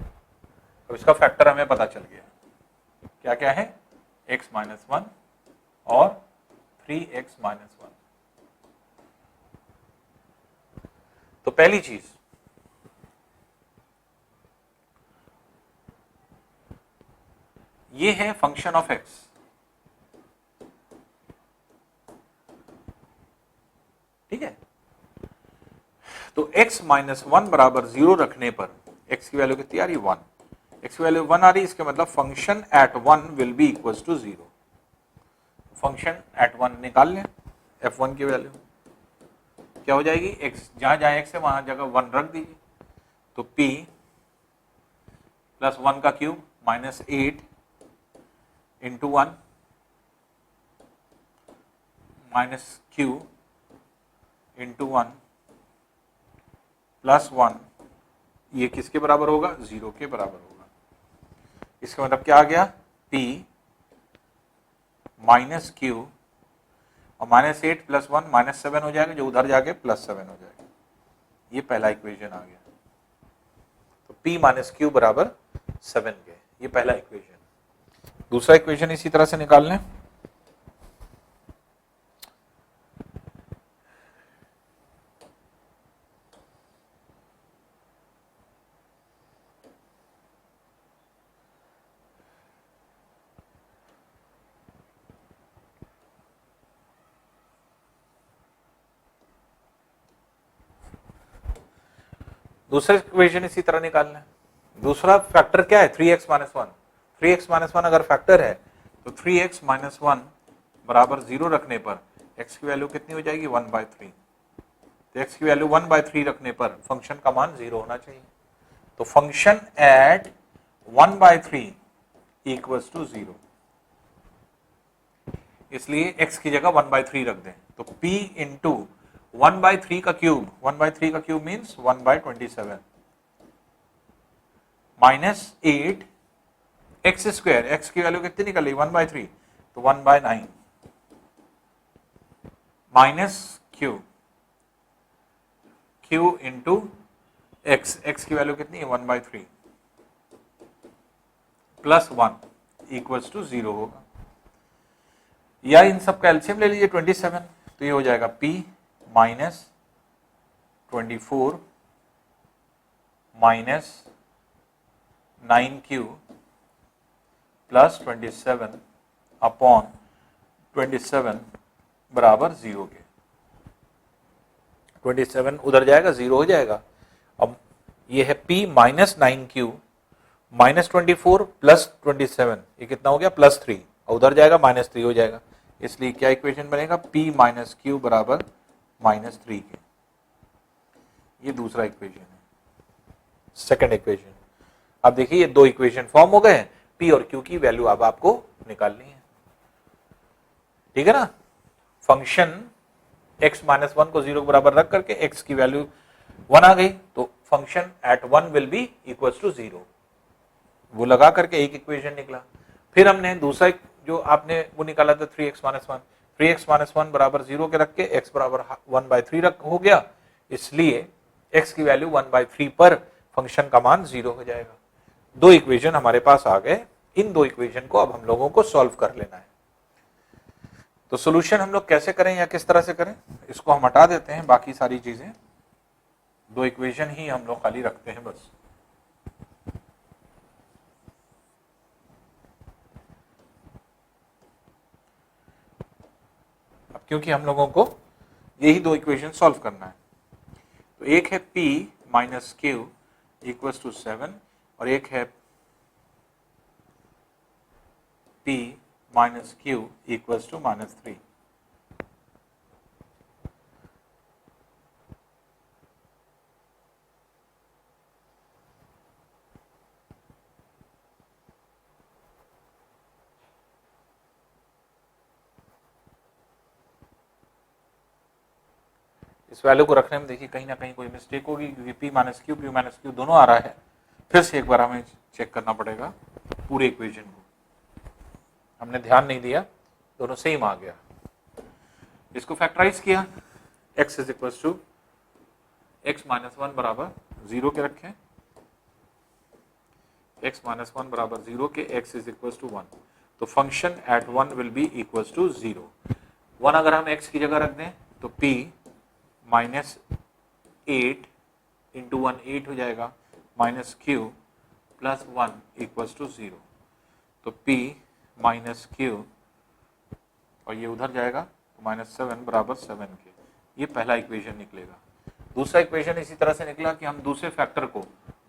अब इसका फैक्टर हमें पता चल गया, क्या क्या है, x माइनस 1 और 3x माइनस 1। तो पहली चीज, ये है फंक्शन ऑफ x, ठीक है। तो x माइनस 1 बराबर 0 रखने पर x की वैल्यू कितनी आ रही है, 1, x की वैल्यू 1 आ रही है, इसके मतलब function at 1 will be equal to 0। Function at 1 निकाल लें, f1 की वैल्यू क्या हो जाएगी, x जहां जहां x है वहां जगह 1 रख दीजिए, तो p प्लस 1 का cube minus 8 into 1 minus q into 1 plus 1, ये किसके बराबर होगा, 0 के बराबर होगा। इसका मतलब क्या आ गया, p माइनस q और माइनस 8 प्लस 1 माइनस 7 हो जाएगा, जो उधर जाके प्लस 7 हो जाएगा। ये पहला इक्वेशन आ गया, तो p माइनस क्यू बराबर 7 के, ये पहला इक्वेशन। दूसरा इक्वेशन इसी तरह से निकाल लें, दूसरा इक्वेशन इसी तरह निकाल लें। दूसरा फैक्टर क्या है, 3x माइनस 1, 3x माइनस 1 अगर फैक्टर है तो 3x माइनस 1 बराबर 0 रखने पर x की वैल्यू कितनी हो जाएगी, 1/3। तो x की वैल्यू 1/3 रखने पर फंक्शन का मान 0 होना चाहिए। तो फंक्शन एट 1/3 इक्वल्स टू 0, इसलिए x की जगह 1/3 रख दें, तो p इंटू 1/3 का क्यूब, 1/3 का cube means 1/27 minus 8 x square, x की वैल्यू कितनी निकल रही, 1/3, तो 1/9 minus q into x, x की वैल्यू कितनी है 1/3 प्लस 1 इक्वल्स टू 0 होगा। या इन सब का एलसीएम ले लीजिए 27, तो ये हो जाएगा P minus 24 minus 9Q plus 27 upon 27 बराबर 0 के। 27 उधर जाएगा 0 हो जाएगा। अब ये है P minus 9Q minus 24 plus 27, ये कितना हो गया प्लस 3, और उधर जाएगा माइनस 3 हो जाएगा, इसलिए क्या इक्वेशन बनेगा P माइनस Q बराबर माइनस 3 के। ये दूसरा इक्वेशन है, सेकंड इक्वेशन। अब देखिए ये दो इक्वेशन फॉर्म हो गए हैं, P और Q की वैल्यू अब आपको निकालनी है, ठीक है ना। फंक्शन x माइनस 1 को 0 के बराबर रख करके x की वैल्यू 1 आ गई, तो function at 1 will be equals to 0, वो लगा करके एक इक्वेशन निकला। फिर हमने दूसरा जो आपने वो निकाला था 3x माइनस 1, 3x माइनस 1 बराबर 0 के रख के x बराबर 1/3 रख हो गया, इसलिए x की वैल्यू 1/3 पर फंक्शन का मान 0 हो जाएगा। दो इक्वेशन हमारे पास आ गए, इन दो इक्वेशन को अब हम लोगों को सॉल्व कर लेना है। तो सॉल्यूशन हम लोग कैसे करें या किस तरह से करें, इसको हम हटा देते हैं, बाकी सारी चीजें दो इक्वेशन ही हम लोग खाली रखते हैं बस। अब क्योंकि हम लोगों को यही दो इक्वेशन सॉल्व करना है, तो एक है P minus Q equals to 7 और एक है P minus Q equals to minus 3। इस वैल्यू को रखने में देखिए कहीं ना कहीं कोई मिस्टेक होगी, क्योंकि P माइनस Q दोनों आ रहा है। फिर से एक बार हमें चेक करना पड़ेगा पूरे इक्वेशन को, हमने ध्यान नहीं दिया, दोनों सेम आ गया। इसको फैक्टराइज किया, x is equal to x minus 1 बराबर 0 के रखें, x माइनस 1 बराबर 0 के x इज इक्वल टू 1, तो function at 1 will be equal to 0। 1 अगर हम x की जगह रख दें तो P माइनस 8 इंटू 1 8 हो जाएगा, minus Q plus 1 equals to 0, तो P माइनस Q और ये उधर जाएगा तो माइनस 7 बराबर 7 के। ये पहला इक्वेशन निकलेगा। दूसरा इक्वेशन इसी तरह से निकला कि हम दूसरे फैक्टर को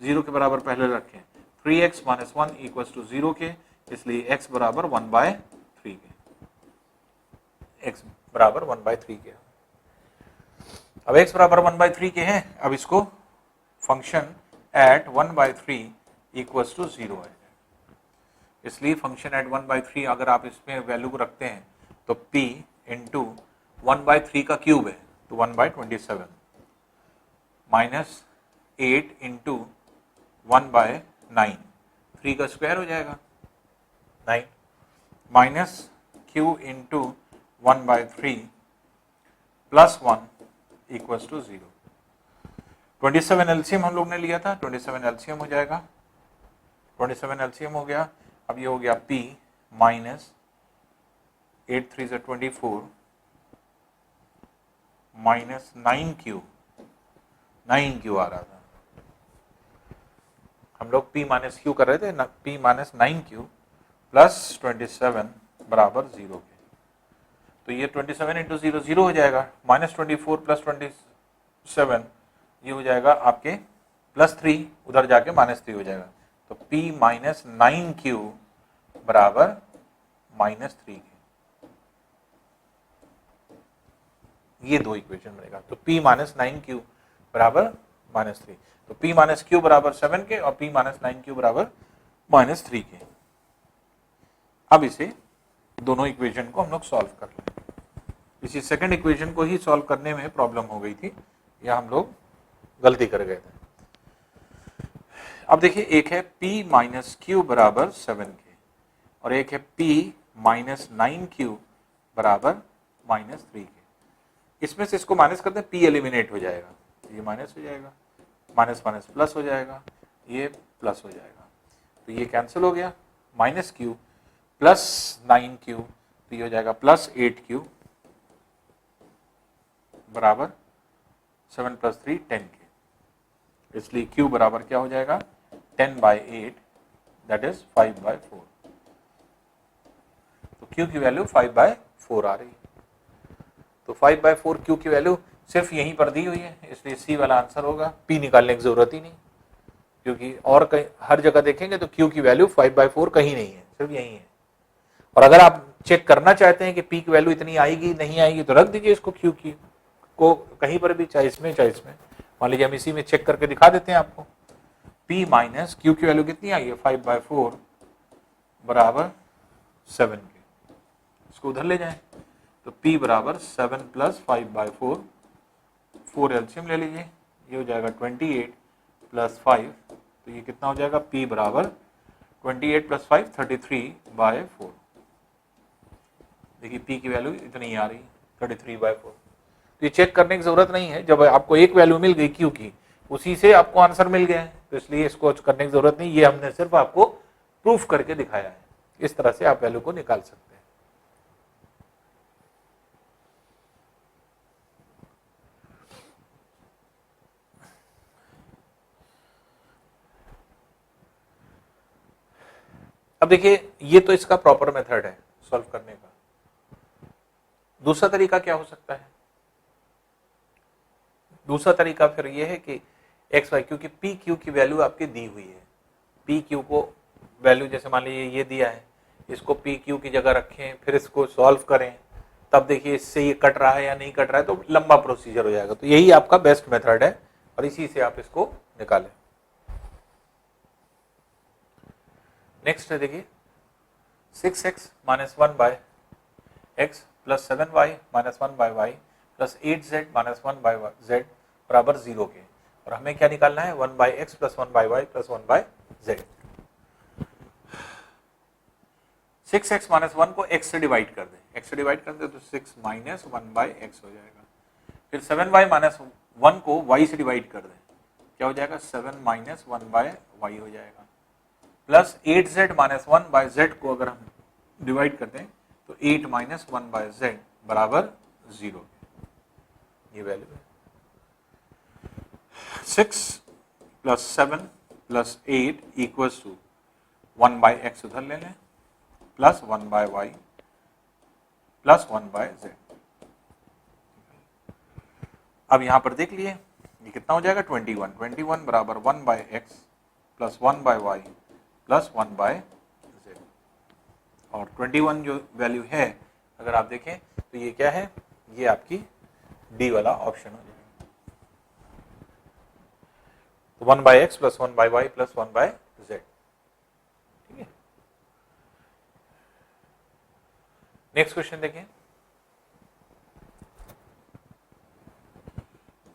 0 के बराबर पहले रखें, 3x माइनस 1 इक्वल्स टू 0 के, इसलिए x बराबर 1/3 के, x बराबर 1/3 के। अब x बराबर 1/3 के हैं, अब इसको फंक्शन एट 1/3 इक्वल्स टू 0 है, इसलिए फंक्शन एट 1/3 अगर आप इसमें वैल्यू को रखते हैं तो p इंटू 1/3 का क्यूब है तो 1/27 माइनस 8 इंटू 1/9, 3 का स्क्वायर हो जाएगा 9, minus q into 1/3 plus 1 equals to 0। 27 LCM हम लोग ने लिया था, 27 एलसीएम हो जाएगा, 27 एलसीएम हो गया। अब ये हो गया P माइनस 8 3 से 24 माइनस 9Q आ रहा था, हम लोग P माइनस Q कर रहे थे ना, P माइनस 9Q प्लस 27 बराबर 0 के, तो ये 27 इंटू 0 0 हो जाएगा, माइनस 24 प्लस 27 ये हो जाएगा आपके प्लस 3, उधर जाके माइनस 3 हो जाएगा, तो P माइनस 9Q बराबर माइनस 3 के। ये दो इक्वेशन बनेगा, तो P माइनस 9Q बराबर माइनस 3, तो P माइनस Q बराबर 7 के और P माइनस 9Q बराबर माइनस 3 के। अब इसे दोनों इक्वेशन को हम लोग सॉल्व कर लें। इसी सेकंड इक्वेशन को ही सॉल्व करने में प्रॉब्लम हो गई थी, या हम लोग गलती कर गए थे। अब देखिए एक है P माइनस Q बराबर 7 के और एक है P माइनस 9Q बराबर माइनस 3 के। इसमें से इसको माइनस करते हैं, P एलिमिनेट हो जाएगा, ये माइनस हो जाएगा, माइनस माइनस प्लस हो जाएगा, ये प्लस हो जाएगा, तो ये कैंसिल हो गया, माइनस Q प्लस 9Q तो ये हो जाएगा प्लस 8Q बराबर 7 + 3 10K, इसलिए Q बराबर क्या हो जाएगा 10/8 दैट इज 5/4। तो Q की वैल्यू 5/4 आ रही है। तो 5/4 Q की वैल्यू सिर्फ यहीं पर दी हुई है, इसलिए C वाला आंसर होगा, P निकालने की जरूरत ही नहीं, क्योंकि और कहीं हर जगह देखेंगे तो Q की वैल्यू 5/4 कहीं नहीं है, सिर्फ यहीं है। और अगर आप चेक करना चाहते हैं कि P की वैल्यू इतनी आएगी नहीं आएगी तो रख दीजिए इसको Q की को कहीं पर भी, चाहे इसमें चाहे इसमें। मान लीजिए हम इसी में चेक करके दिखा देते हैं आपको। P माइनस Q की वैल्यू कितनी आई है 5/4 बराबर 7K, इसको उधर ले जाएं तो P बराबर 7 + 5/4, 4 एलसीएम ले लीजिए, ये हो जाएगा 28 + 5, तो ये कितना हो जाएगा P बराबर 28 + 5 33/4। देखिए P की वैल्यू इतनी ही आ रही है 33/4। तो ये चेक करने की जरूरत नहीं है, जब आपको एक वैल्यू मिल गई Q की उसी से आपको आंसर मिल गया है, तो इसलिए इसको करने की जरूरत नहीं, ये हमने सिर्फ आपको प्रूफ करके दिखाया है। इस तरह से आप वैल्यू को निकाल सकते हैं। अब देखिए ये तो इसका प्रॉपर मेथड है सॉल्व करने का। दूसरा तरीका क्या हो सकता है? दूसरा तरीका फिर ये है कि एक्स वाई, क्योंकि पी क्यू की वैल्यू आपकी दी हुई है, पी क्यू को वैल्यू जैसे मान लीजिए ये दिया है, इसको पी क्यू की जगह रखें, फिर इसको सॉल्व करें, तब देखिए इससे ये कट रहा है या नहीं कट रहा है, तो लंबा प्रोसीजर हो जाएगा। तो यही आपका बेस्ट मेथड है और इसी से आप इसको निकालें। नेक्स्ट है देखिए 6x - 1/x + 7y - 1/y + 8z - 1/z बराबर 0 के, और हमें क्या निकालना है 1/x + 1/y + 1/z। 6x - 1 को x से डिवाइड कर दें, x से डिवाइड कर दें तो 6 - 1/x हो जाएगा। फिर 7y - 1 को y से डिवाइड कर दें, क्या हो जाएगा 7 - 1/y हो जाएगा, प्लस 8z - 1/z को अगर हम डिवाइड करते हैं तो 8 - 1/z बराबर 0, ये वैल्यू है। 6 + 7 + 8 = 1/x उधर ले लें प्लस 1/y प्लस 1/z। अब यहां पर देख लिए ये कितना हो जाएगा 21 बराबर 1/x plus 1/y plus 1/z, और 21 जो वैल्यू है अगर आप देखें तो ये क्या है, ये आपकी डी वाला ऑप्शन हो जाएगा। तो 1/x plus 1/y plus 1/z, ठीक है। नेक्स्ट क्वेश्चन देखिए,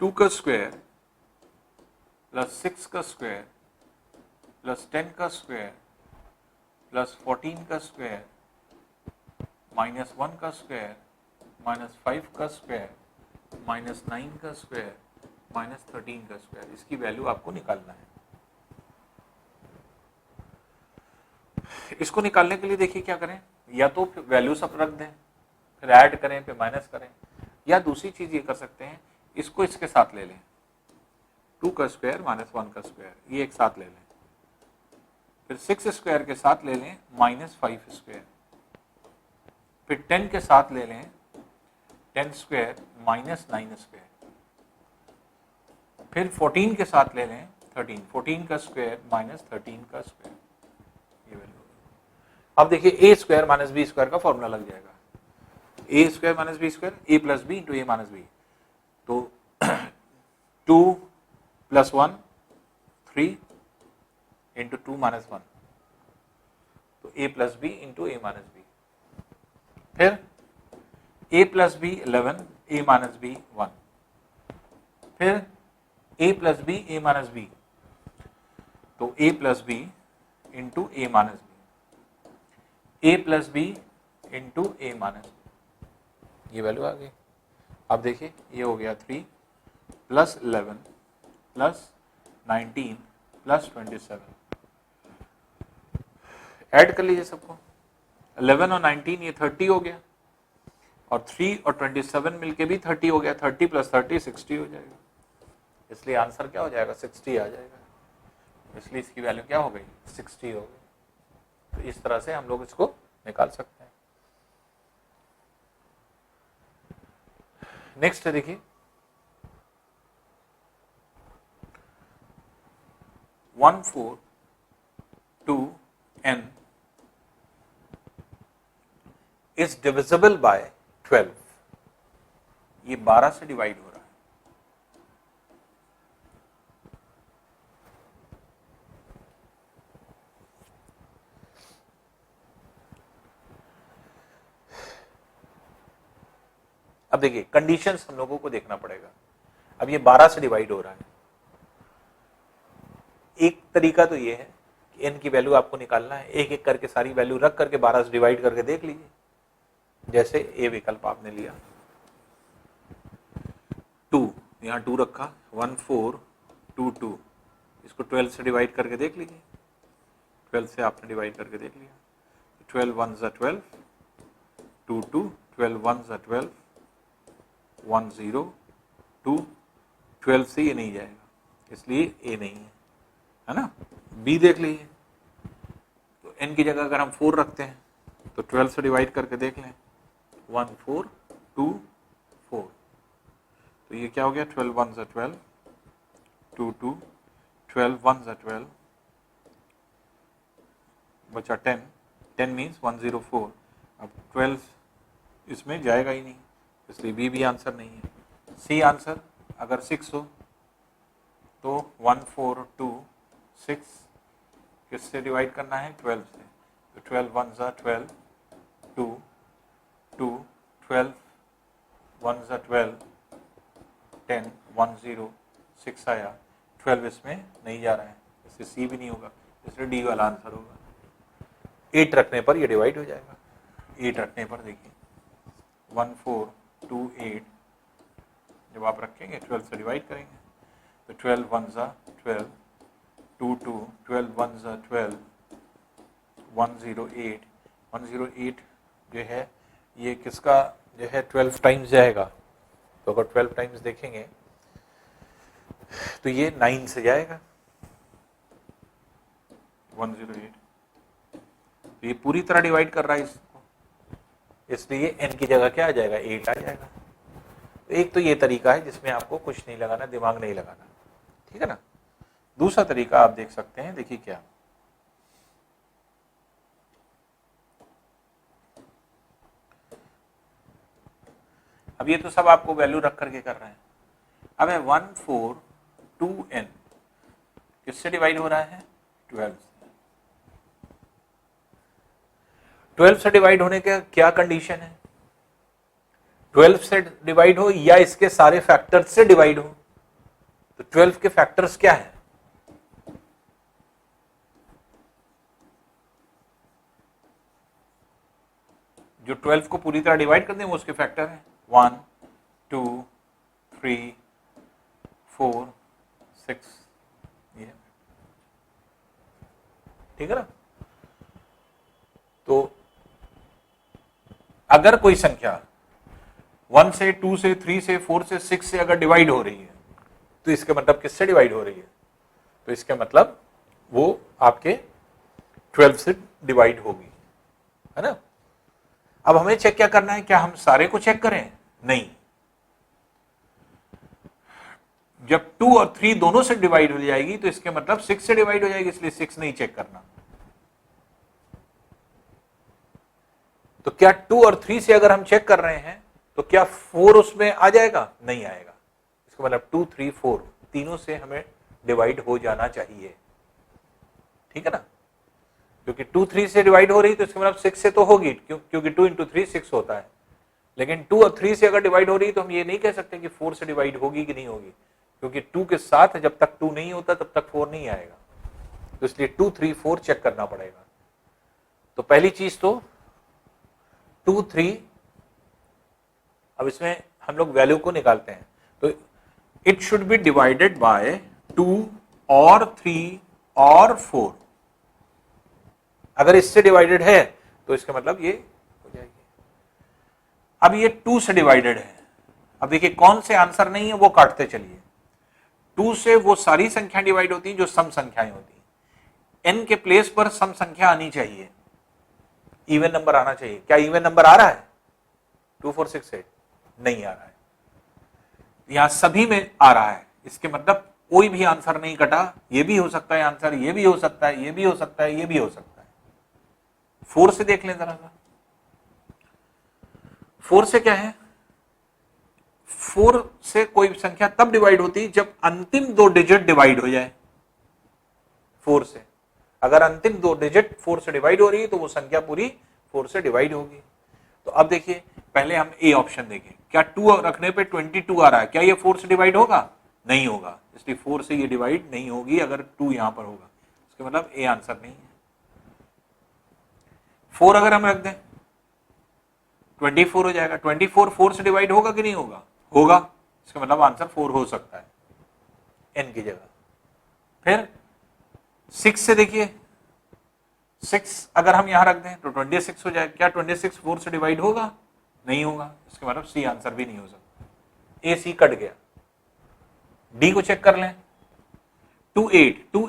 2 का स्क्वायर प्लस 6 का स्क्वायर प्लस 10 का स्क्वायर प्लस 14 का स्क्वायर माइनस 1 का स्क्वायर माइनस 5 का स्क्वायर माइनस 9 का स्क्वायर माइनस 13 का स्क्वायर, इसकी वैल्यू आपको निकालना है। इसको निकालने के लिए देखिए क्या करें, या तो वैल्यू सब रख दें फिर ऐड करें फिर माइनस करें, या दूसरी चीज ये कर सकते हैं इसको इसके साथ ले लें, 2 का स्क्वायर माइनस 1 का स्क्वायर ये एक साथ ले लें, फिर 6 स्क्वायर के साथ ले लें माइनस 5 स्क्वायर, फिर 10 के साथ ले लें 10 स्क्वायर माइनस 9 स्क्वायर, फिर 14 के साथ ले लें 14 का स्क्वायर माइनस 13 का स्क्वायर, ये वैल्यू। अब देखिए ए स्क्वायर माइनस बी स्क्वायर का फॉर्मूला लग जाएगा, ए square minus B square A plus B into A minus B, तो 2 + 1 3 इंटू 2 - 1, तो a plus B into A minus B, फिर a plus B 11 a minus B 1, फिर a plus B a minus B, तो a plus B into A minus B, a plus B into A minus B, ये value आ गई। अब देखिए ये हो गया 3 + 11 + 19 + 27, ऐड कर लीजिए सबको, 11 और 19 ये 30 हो गया, और 3 और 27 मिलके भी 30 हो गया, 30 + 30 60 हो जाएगा, इसलिए आंसर क्या हो जाएगा 60 आ जाएगा, इसलिए इसकी वैल्यू क्या हो गई 60 हो गई। तो इस तरह से हम लोग इसको निकाल सकते हैं। नेक्स्ट देखिए 142n is divisible by 12, ये 12 से डिवाइड हो रहा है। अब देखिए कंडीशंस हम लोगों को देखना पड़ेगा। अब ये 12 से डिवाइड हो रहा है, एक तरीका तो ये है कि n की वैल्यू आपको निकालना है, एक एक करके सारी वैल्यू रख करके 12 से डिवाइड करके देख लीजिए, जैसे ए विकल्प आपने लिया 2, यहाँ 2 रखा 1422, इसको 12 से डिवाइड करके देख लीजिए, 12 से आपने डिवाइड करके देख लिया, 12 1 ज़ा 12, 2 2, 12 1 ज़ा 12, 1 0 2, 12 से ये नहीं जाएगा, इसलिए ए नहीं है ना। बी देख लीजिए, तो n की जगह अगर हम 4 रखते हैं तो 12 से डिवाइड करके देख लें, 1 4 2 4, तो ये क्या हो गया 12 1 ज़ा 12, 2 2, 12 1 ज़ा 12, बचा 10, 10 मीन्स 104। अब 12 इसमें जाएगा ही नहीं, इसलिए बी भी आंसर नहीं है। सी आंसर अगर 6 हो तो 1426 किससे डिवाइड करना है 12 से, तो 12 1 ज़ा 12, 2 2, 12 1 ज़ा 12, 10 1 0 6 आया, 12 इसमें नहीं जा रहा है, इससे सी भी नहीं होगा, इसलिए डी वाला आंसर होगा। 8 रखने पर ये डिवाइड हो जाएगा, 8 रखने पर देखिए 1428 जब आप रखेंगे 12 से डिवाइड करेंगे तो 12 1 ज़ा 12, 2 2, 12 1 ज़ा 12, 108, 108 जो है ये किसका जो है 12 टाइम्स जाएगा, तो अगर 12 टाइम्स देखेंगे तो ये 9 से जाएगा 108, तो ये पूरी तरह डिवाइड कर रहा है इसको, इसलिए n की जगह क्या आ जाएगा 8 आ जाएगा। तो एक तो ये तरीका है जिसमें आपको कुछ नहीं लगाना, दिमाग नहीं लगाना, ठीक है ना। दूसरा तरीका आप देख सकते हैं, देखिए क्या, अब ये तो सब आपको वैल्यू रख करके कर रहे हैं। अब है 142n किससे डिवाइड हो रहा है 12 से। 12 से डिवाइड होने का क्या कंडीशन है, 12 से डिवाइड हो या इसके सारे फैक्टर्स से डिवाइड हो, तो 12 के फैक्टर्स क्या है, जो 12 को पूरी तरह डिवाइड कर दें वो उसके फैक्टर हैं 1 2 3 4 6, ये ठीक है ना। तो अगर कोई संख्या 1 से 2 से 3 से 4 से 6 से अगर डिवाइड हो रही है तो इसके मतलब किससे डिवाइड हो रही है, तो इसके मतलब वो आपके 12 से डिवाइड होगी, है ना। अब हमें चेक क्या करना है, क्या हम सारे को चेक करें, नहीं, जब 2 और 3 दोनों से डिवाइड हो जाएगी तो इसके मतलब 6 से डिवाइड हो जाएगी, इसलिए 6 नहीं चेक करना। तो क्या 2 और 3 से अगर हम चेक कर रहे हैं तो क्या 4 उसमें आ जाएगा, नहीं आएगा, इसका मतलब 2 3 4 तीनों से हमें डिवाइड हो जाना चाहिए, ठीक है ना, क्योंकि 2 3 से डिवाइड हो रही तो इसका मतलब 6 से तो होगी, क्योंकि 2 × 3 6 होता है, लेकिन 2 और 3 से अगर डिवाइड हो रही तो हम ये नहीं कह सकते कि 4 से डिवाइड होगी कि नहीं होगी, क्योंकि 2 के साथ जब तक 2 नहीं होता तब तक 4 नहीं आएगा, तो इसलिए 2 3 4 चेक करना पड़ेगा। तो पहली चीज तो 2 3, अब इसमें हम लोग वैल्यू को निकालते हैं, तो it should be divided by 2 और 3 और 4, अगर इससे डिवाइडेड है तो इसका मतलब ये हो जाएगी। अब ये 2 से डिवाइडेड है। अब देखिए कौन से आंसर नहीं है वो काटते चलिए। 2 से वो सारी संख्या डिवाइड होती है जो सम संख्याएं होती हैं। n के प्लेस पर सम संख्या आनी चाहिए, इवन नंबर आना चाहिए। क्या इवन नंबर आ रहा है? 2 4 6 8 नहीं आ रहा है, यहां सभी में आ रहा है। इसके मतलब कोई भी आंसर नहीं कटा। ये भी हो सकता है आंसर, ये भी हो सकता है, ये भी हो सकता है, ये भी हो सकता है। 4 से देख लें जरा सा। 4 से क्या है? 4 से कोई संख्या तब डिवाइड होती है जब अंतिम 2 डिजिट डिवाइड हो जाए 4 से। अगर अंतिम 2 डिजिट 4 से डिवाइड हो रही है तो वो संख्या पूरी 4 से डिवाइड होगी। तो अब देखिए पहले हम ए ऑप्शन देखें। क्या 2 रखने पे 22 आ रहा है? क्या ये 4 से डिवाइड होगा? नहीं होगा, इसलिए 4 से ये डिवाइड नहीं होगी अगर 2 यहां पर होगा। इसका मतलब ए आंसर नहीं है। 4 अगर हम रख दें 24 हो जाएगा। 24 4 से डिवाइड होगा कि नहीं होगा? होगा, इसका मतलब आंसर 4 हो सकता है n की जगह। फिर 6 से देखिए, 6 अगर हम यहां रख दें तो 26 हो जाएगा। क्या 26 4 से डिवाइड होगा? नहीं होगा, इसका मतलब सी आंसर भी नहीं हो सकता। ए सी कट गया। डी को चेक कर लें। 2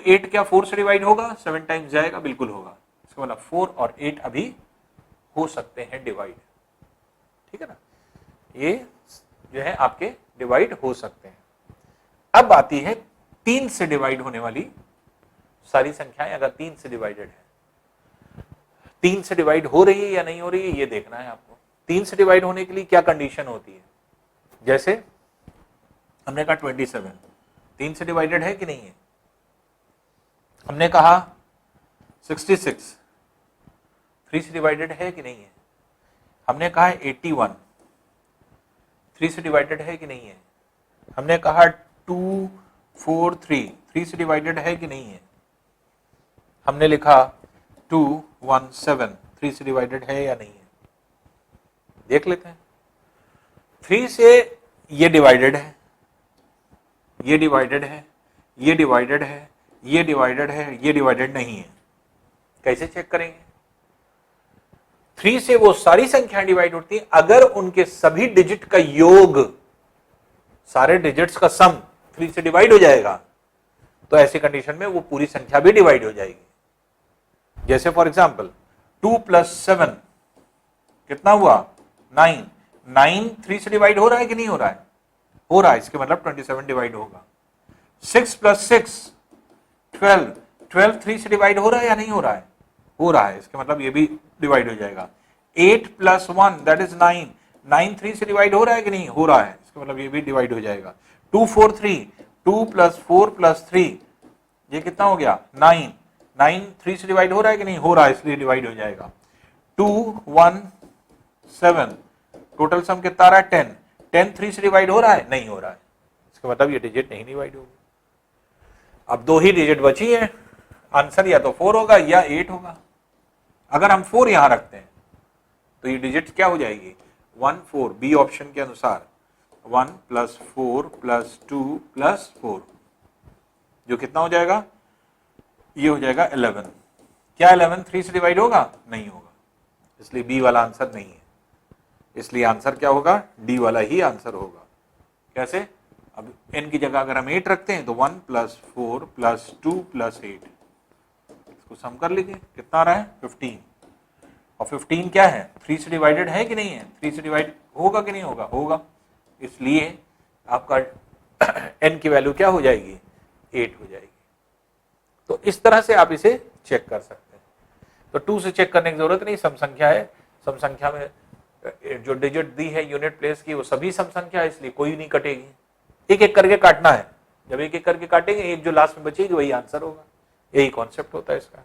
8 क्या 4 से डिवाइड होगा? 7 टाइम्स जाएगा, बिल्कुल होगा। इसका मतलब 4 और 8 अभी हो सकते हैं डिवाइड। ठीक है ना, ये जो है आपके डिवाइड हो सकते हैं। अब आती है 3 से डिवाइड होने वाली सारी संख्याएं। अगर 3 से डिवाइडेड है, 3 से डिवाइड हो रही है या नहीं हो रही है ये देखना है आपको। 3 से डिवाइड होने के लिए क्या कंडीशन होती है? जैसे हमने कहा 27 3 से डिवाइडेड है कि नहीं है। हमने कहा 66 3 से डिवाइडेड है कि नहीं है। हमने कहा 81 3 से डिवाइडेड है कि नहीं है। हमने कहा 243 3 से डिवाइडेड है कि नहीं है। हमने लिखा 217 3 से डिवाइडेड है या नहीं है। देख लेते हैं। 3 से ये डिवाइडेड है, ये डिवाइडेड है, ये डिवाइडेड है, ये डिवाइडेड है, ये डिवाइडेड नहीं है। कैसे चेक करेंगे? 3 से वो सारी संख्याएं डिवाइड होती हैं अगर उनके सभी डिजिट का योग, सारे डिजिट्स का सम 3 से डिवाइड हो जाएगा, तो ऐसी कंडीशन में वो पूरी संख्या भी डिवाइड हो जाएगी। जैसे फॉर एग्जांपल 2 + 7 कितना हुआ? 9 9 3 से डिवाइड हो रहा है कि नहीं हो रहा है? हो रहा है, इसके मतलब 27 डिवाइड होगा। 6 + 6 12 12 3 से डिवाइड हो रहा है या नहीं हो रहा है? हो रहा है, इसके मतलब ये भी डिवाइड हो जाएगा। 8 + 1 दैट इज 9 9 3 से डिवाइड हो रहा है कि नहीं? हो रहा है, इसका मतलब ये भी डिवाइड हो जाएगा। 2 4 3 2 + 4 + 3 ये कितना हो गया? 9 9 3 से डिवाइड हो रहा है कि नहीं? हो रहा है, इसलिए डिवाइड हो जाएगा। 2 1 7 टोटल सम कितना आ रहा है? 10 10 3 से डिवाइड हो रहा है? नहीं हो रहा है, इसका मतलब ये डिजिट नहीं डिवाइड होगी। अब 2 ही डिजिट बची है, आंसर या तो 4 होगा या 8 होगा। अगर हम 4 यहां रखते हैं तो ये डिजिट क्या हो जाएगी? 1 4 बी ऑप्शन के अनुसार 1 + 4 + 2 + 4 जो कितना हो जाएगा? ये हो जाएगा 11। क्या 11 3 से डिवाइड होगा? नहीं होगा, इसलिए बी वाला आंसर नहीं है। इसलिए आंसर क्या होगा? डी वाला ही आंसर होगा। कैसे? अब n की जगह अगर हम 8 रखते हैं तो 1 + 4 + 2 + 8 इसको सम कर लीजिए, कितना आ रहा है? 15। और 15 क्या है? 3 से डिवाइडेड है कि नहीं है? 3 से डिवाइड होगा कि नहीं होगा? होगा, इसलिए आपका n की वैल्यू क्या हो जाएगी? 8 हो जाएगी। तो इस तरह से आप इसे चेक कर सकते हैं। तो 2 से चेक करने की जरूरत नहीं, सम संख्या है। सम संख्या में जो डिजिट दी है यूनिट प्लेस की वो सभी सम संख्या है, इसलिए कोई नहीं कटेगी। एक एक करके काटना है, जब एक एक करके काटेंगे एक जो लास्ट में बचेगी वही आंसर होगा। यही कॉन्सेप्ट होता है इसका।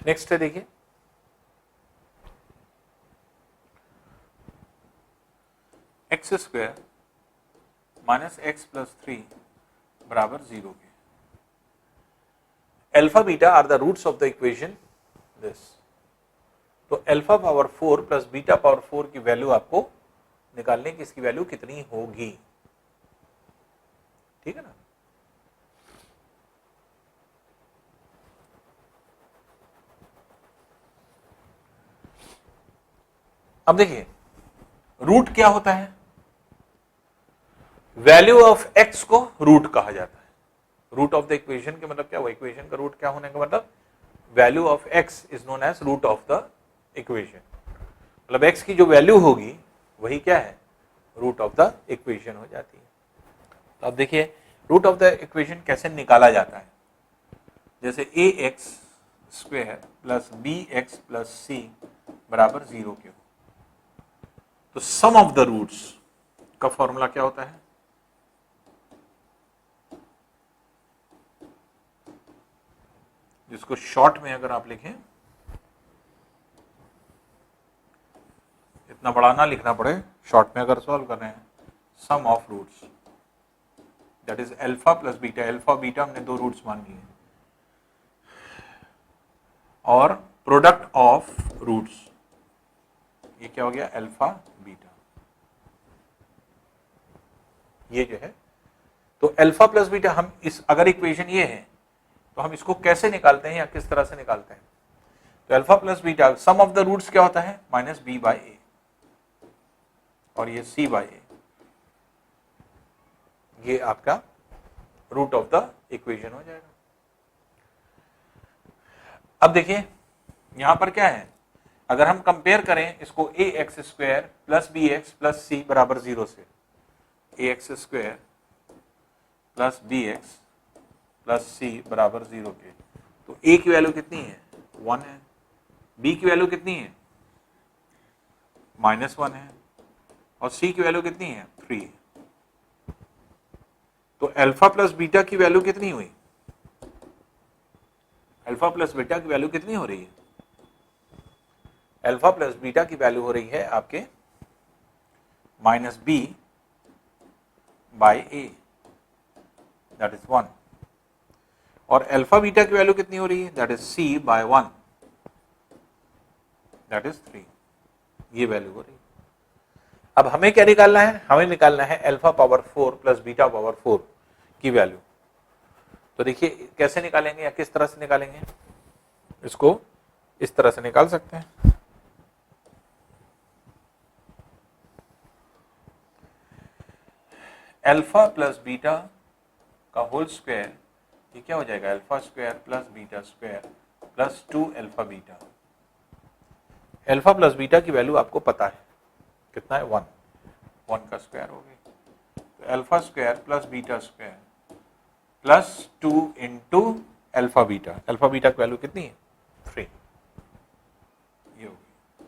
नेक्स्ट है देखिए, x² - x + 3 = 0 के alpha beta are the roots of the equation this. तो अल्फा पावर 4 + बीटा पावर 4 की वैल्यू आपको निकालने की, इसकी वैल्यू कितनी होगी? ठीक है ना। अब देखिए रूट क्या होता है, वैल्यू ऑफ एक्स को रूट कहा जाता है। रूट ऑफ द इक्वेशन के मतलब क्या हुआ, इक्वेशन का रूट क्या होने का मतलब value of X is known as root of the equation, मतलब एक्स की जो वैल्यू होगी वही क्या है, रूट ऑफ द इक्वेशन हो जाती है। तो अब देखिए रूट ऑफ द इक्वेशन कैसे निकाला जाता है, जैसे a x square plus b x plus c बराबर 0 क्यों, तो सम ऑफ द रूट्स का फॉर्मूला क्या होता है, जिसको शॉर्ट में अगर आप लिखें, इतना बड़ा ना लिखना पड़े, शॉर्ट में अगर सॉल्व कर रहे हैं, sum of roots that is alpha plus beta, alpha beta हमने दो रूट्स मान लिए, और प्रोडक्ट ऑफ रूट्स, ये क्या हो गया अल्फा बीटा, ये जो है, तो अल्फा प्लस बीटा हम इस, अगर इक्वेशन ये है तो हम इसको कैसे निकालते हैं या किस तरह से निकालते हैं, तो alpha plus beta sum of the roots क्या होता है माइनस बी बाई ए, और ये सी बाई ए, ये आपका रूट ऑफ द इक्वेशन हो जाएगा। अब देखिए यहां पर क्या है, अगर हम कंपेयर करें इसको a x square plus b x plus c बराबर 0 से, a x square plus b x plus c बराबर 0 के, तो ए की वैल्यू कितनी है 1 है, बी की वैल्यू कितनी है -1 है, और सी की वैल्यू कितनी है 3 है। तो अल्फा प्लस बीटा की वैल्यू कितनी हुई, अल्फा प्लस बीटा की वैल्यू कितनी हो रही है, अल्फा प्लस बीटा की वैल्यू हो रही है आपके minus B by A that is 1, और अल्फा बीटा की वैल्यू कितनी हो रही है that is C by 1 that is 3, ये वैल्यू हो रही है। अब हमें क्या निकालना है, हमें निकालना है alpha power 4 plus beta power 4 की वैल्यू। तो देखिए कैसे निकालेंगे या किस तरह से निकालेंगे, इसको इस तरह से निकाल सकते हैं, अल्फा प्लस बीटा का होल स्क्वायर, ये क्या हो जाएगा alpha square plus beta square plus 2 alpha beta. Alpha plus beta की वैल्यू आपको पता है कितना है 1 का स्क्वायर हो गई, तो alpha square plus beta square plus 2 into alpha beta, alpha beta की वैल्यू कितनी है 3, ये हो गई।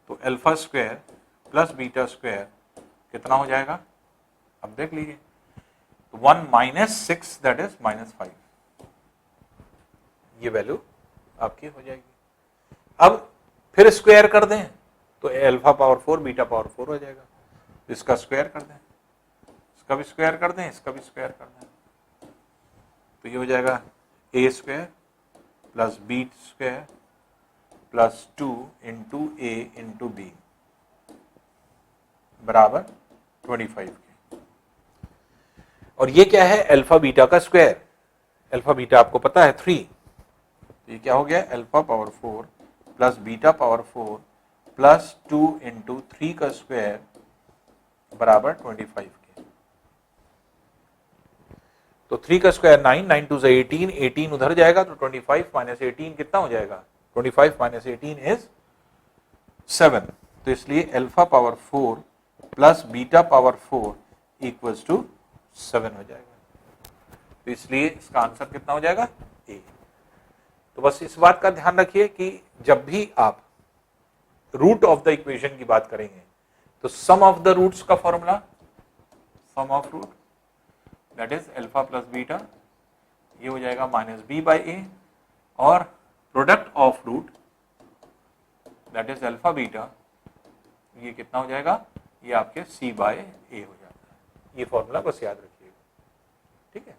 तो alpha square plus beta square कितना हो जाएगा, अब देख लीजिए, तो 1 माइनस 6 दैट इज -5, ये वैल्यू आपकी हो जाएगी। अब फिर स्क्वायर कर दें तो अल्फा पावर 4 बीटा पावर 4 हो जाएगा, इसका स्क्वायर कर दें, इसका भी स्क्वायर कर दें, इसका भी स्क्वायर कर दें, तो ये हो जाएगा ए square plus b square plus 2 into a into b बराबर 25 के, और ये क्या है अल्फा बीटा का स्क्वायर, अल्फा बीटा आपको पता है 3, तो ये क्या हो गया alpha power 4 plus beta power 4 plus 2 into 3 का स्क्वायर बराबर 25 के, तो 3 का स्क्वायर 9, 9 2 18, 18 उधर जाएगा तो 25 माइनस 18 कितना हो जाएगा, 25 माइनस 18 इज 7, तो इसलिए alpha power 4 plus beta power 4 equals to 7 हो जाएगा, तो इसलिए इसका आंसर कितना हो जाएगा ए। तो बस इस बात का ध्यान रखिए कि जब भी आप रूट ऑफ द इक्वेशन की बात करेंगे तो सम ऑफ द रूट्स का formula, sum of root that is alpha plus beta, ये हो जाएगा माइनस बी बाई ए, और product of root that is alpha beta, ये कितना हो जाएगा, ये आपके सी बाय ए हो जाता है। ये फॉर्मूला बस याद रखिएगा, ठीक है।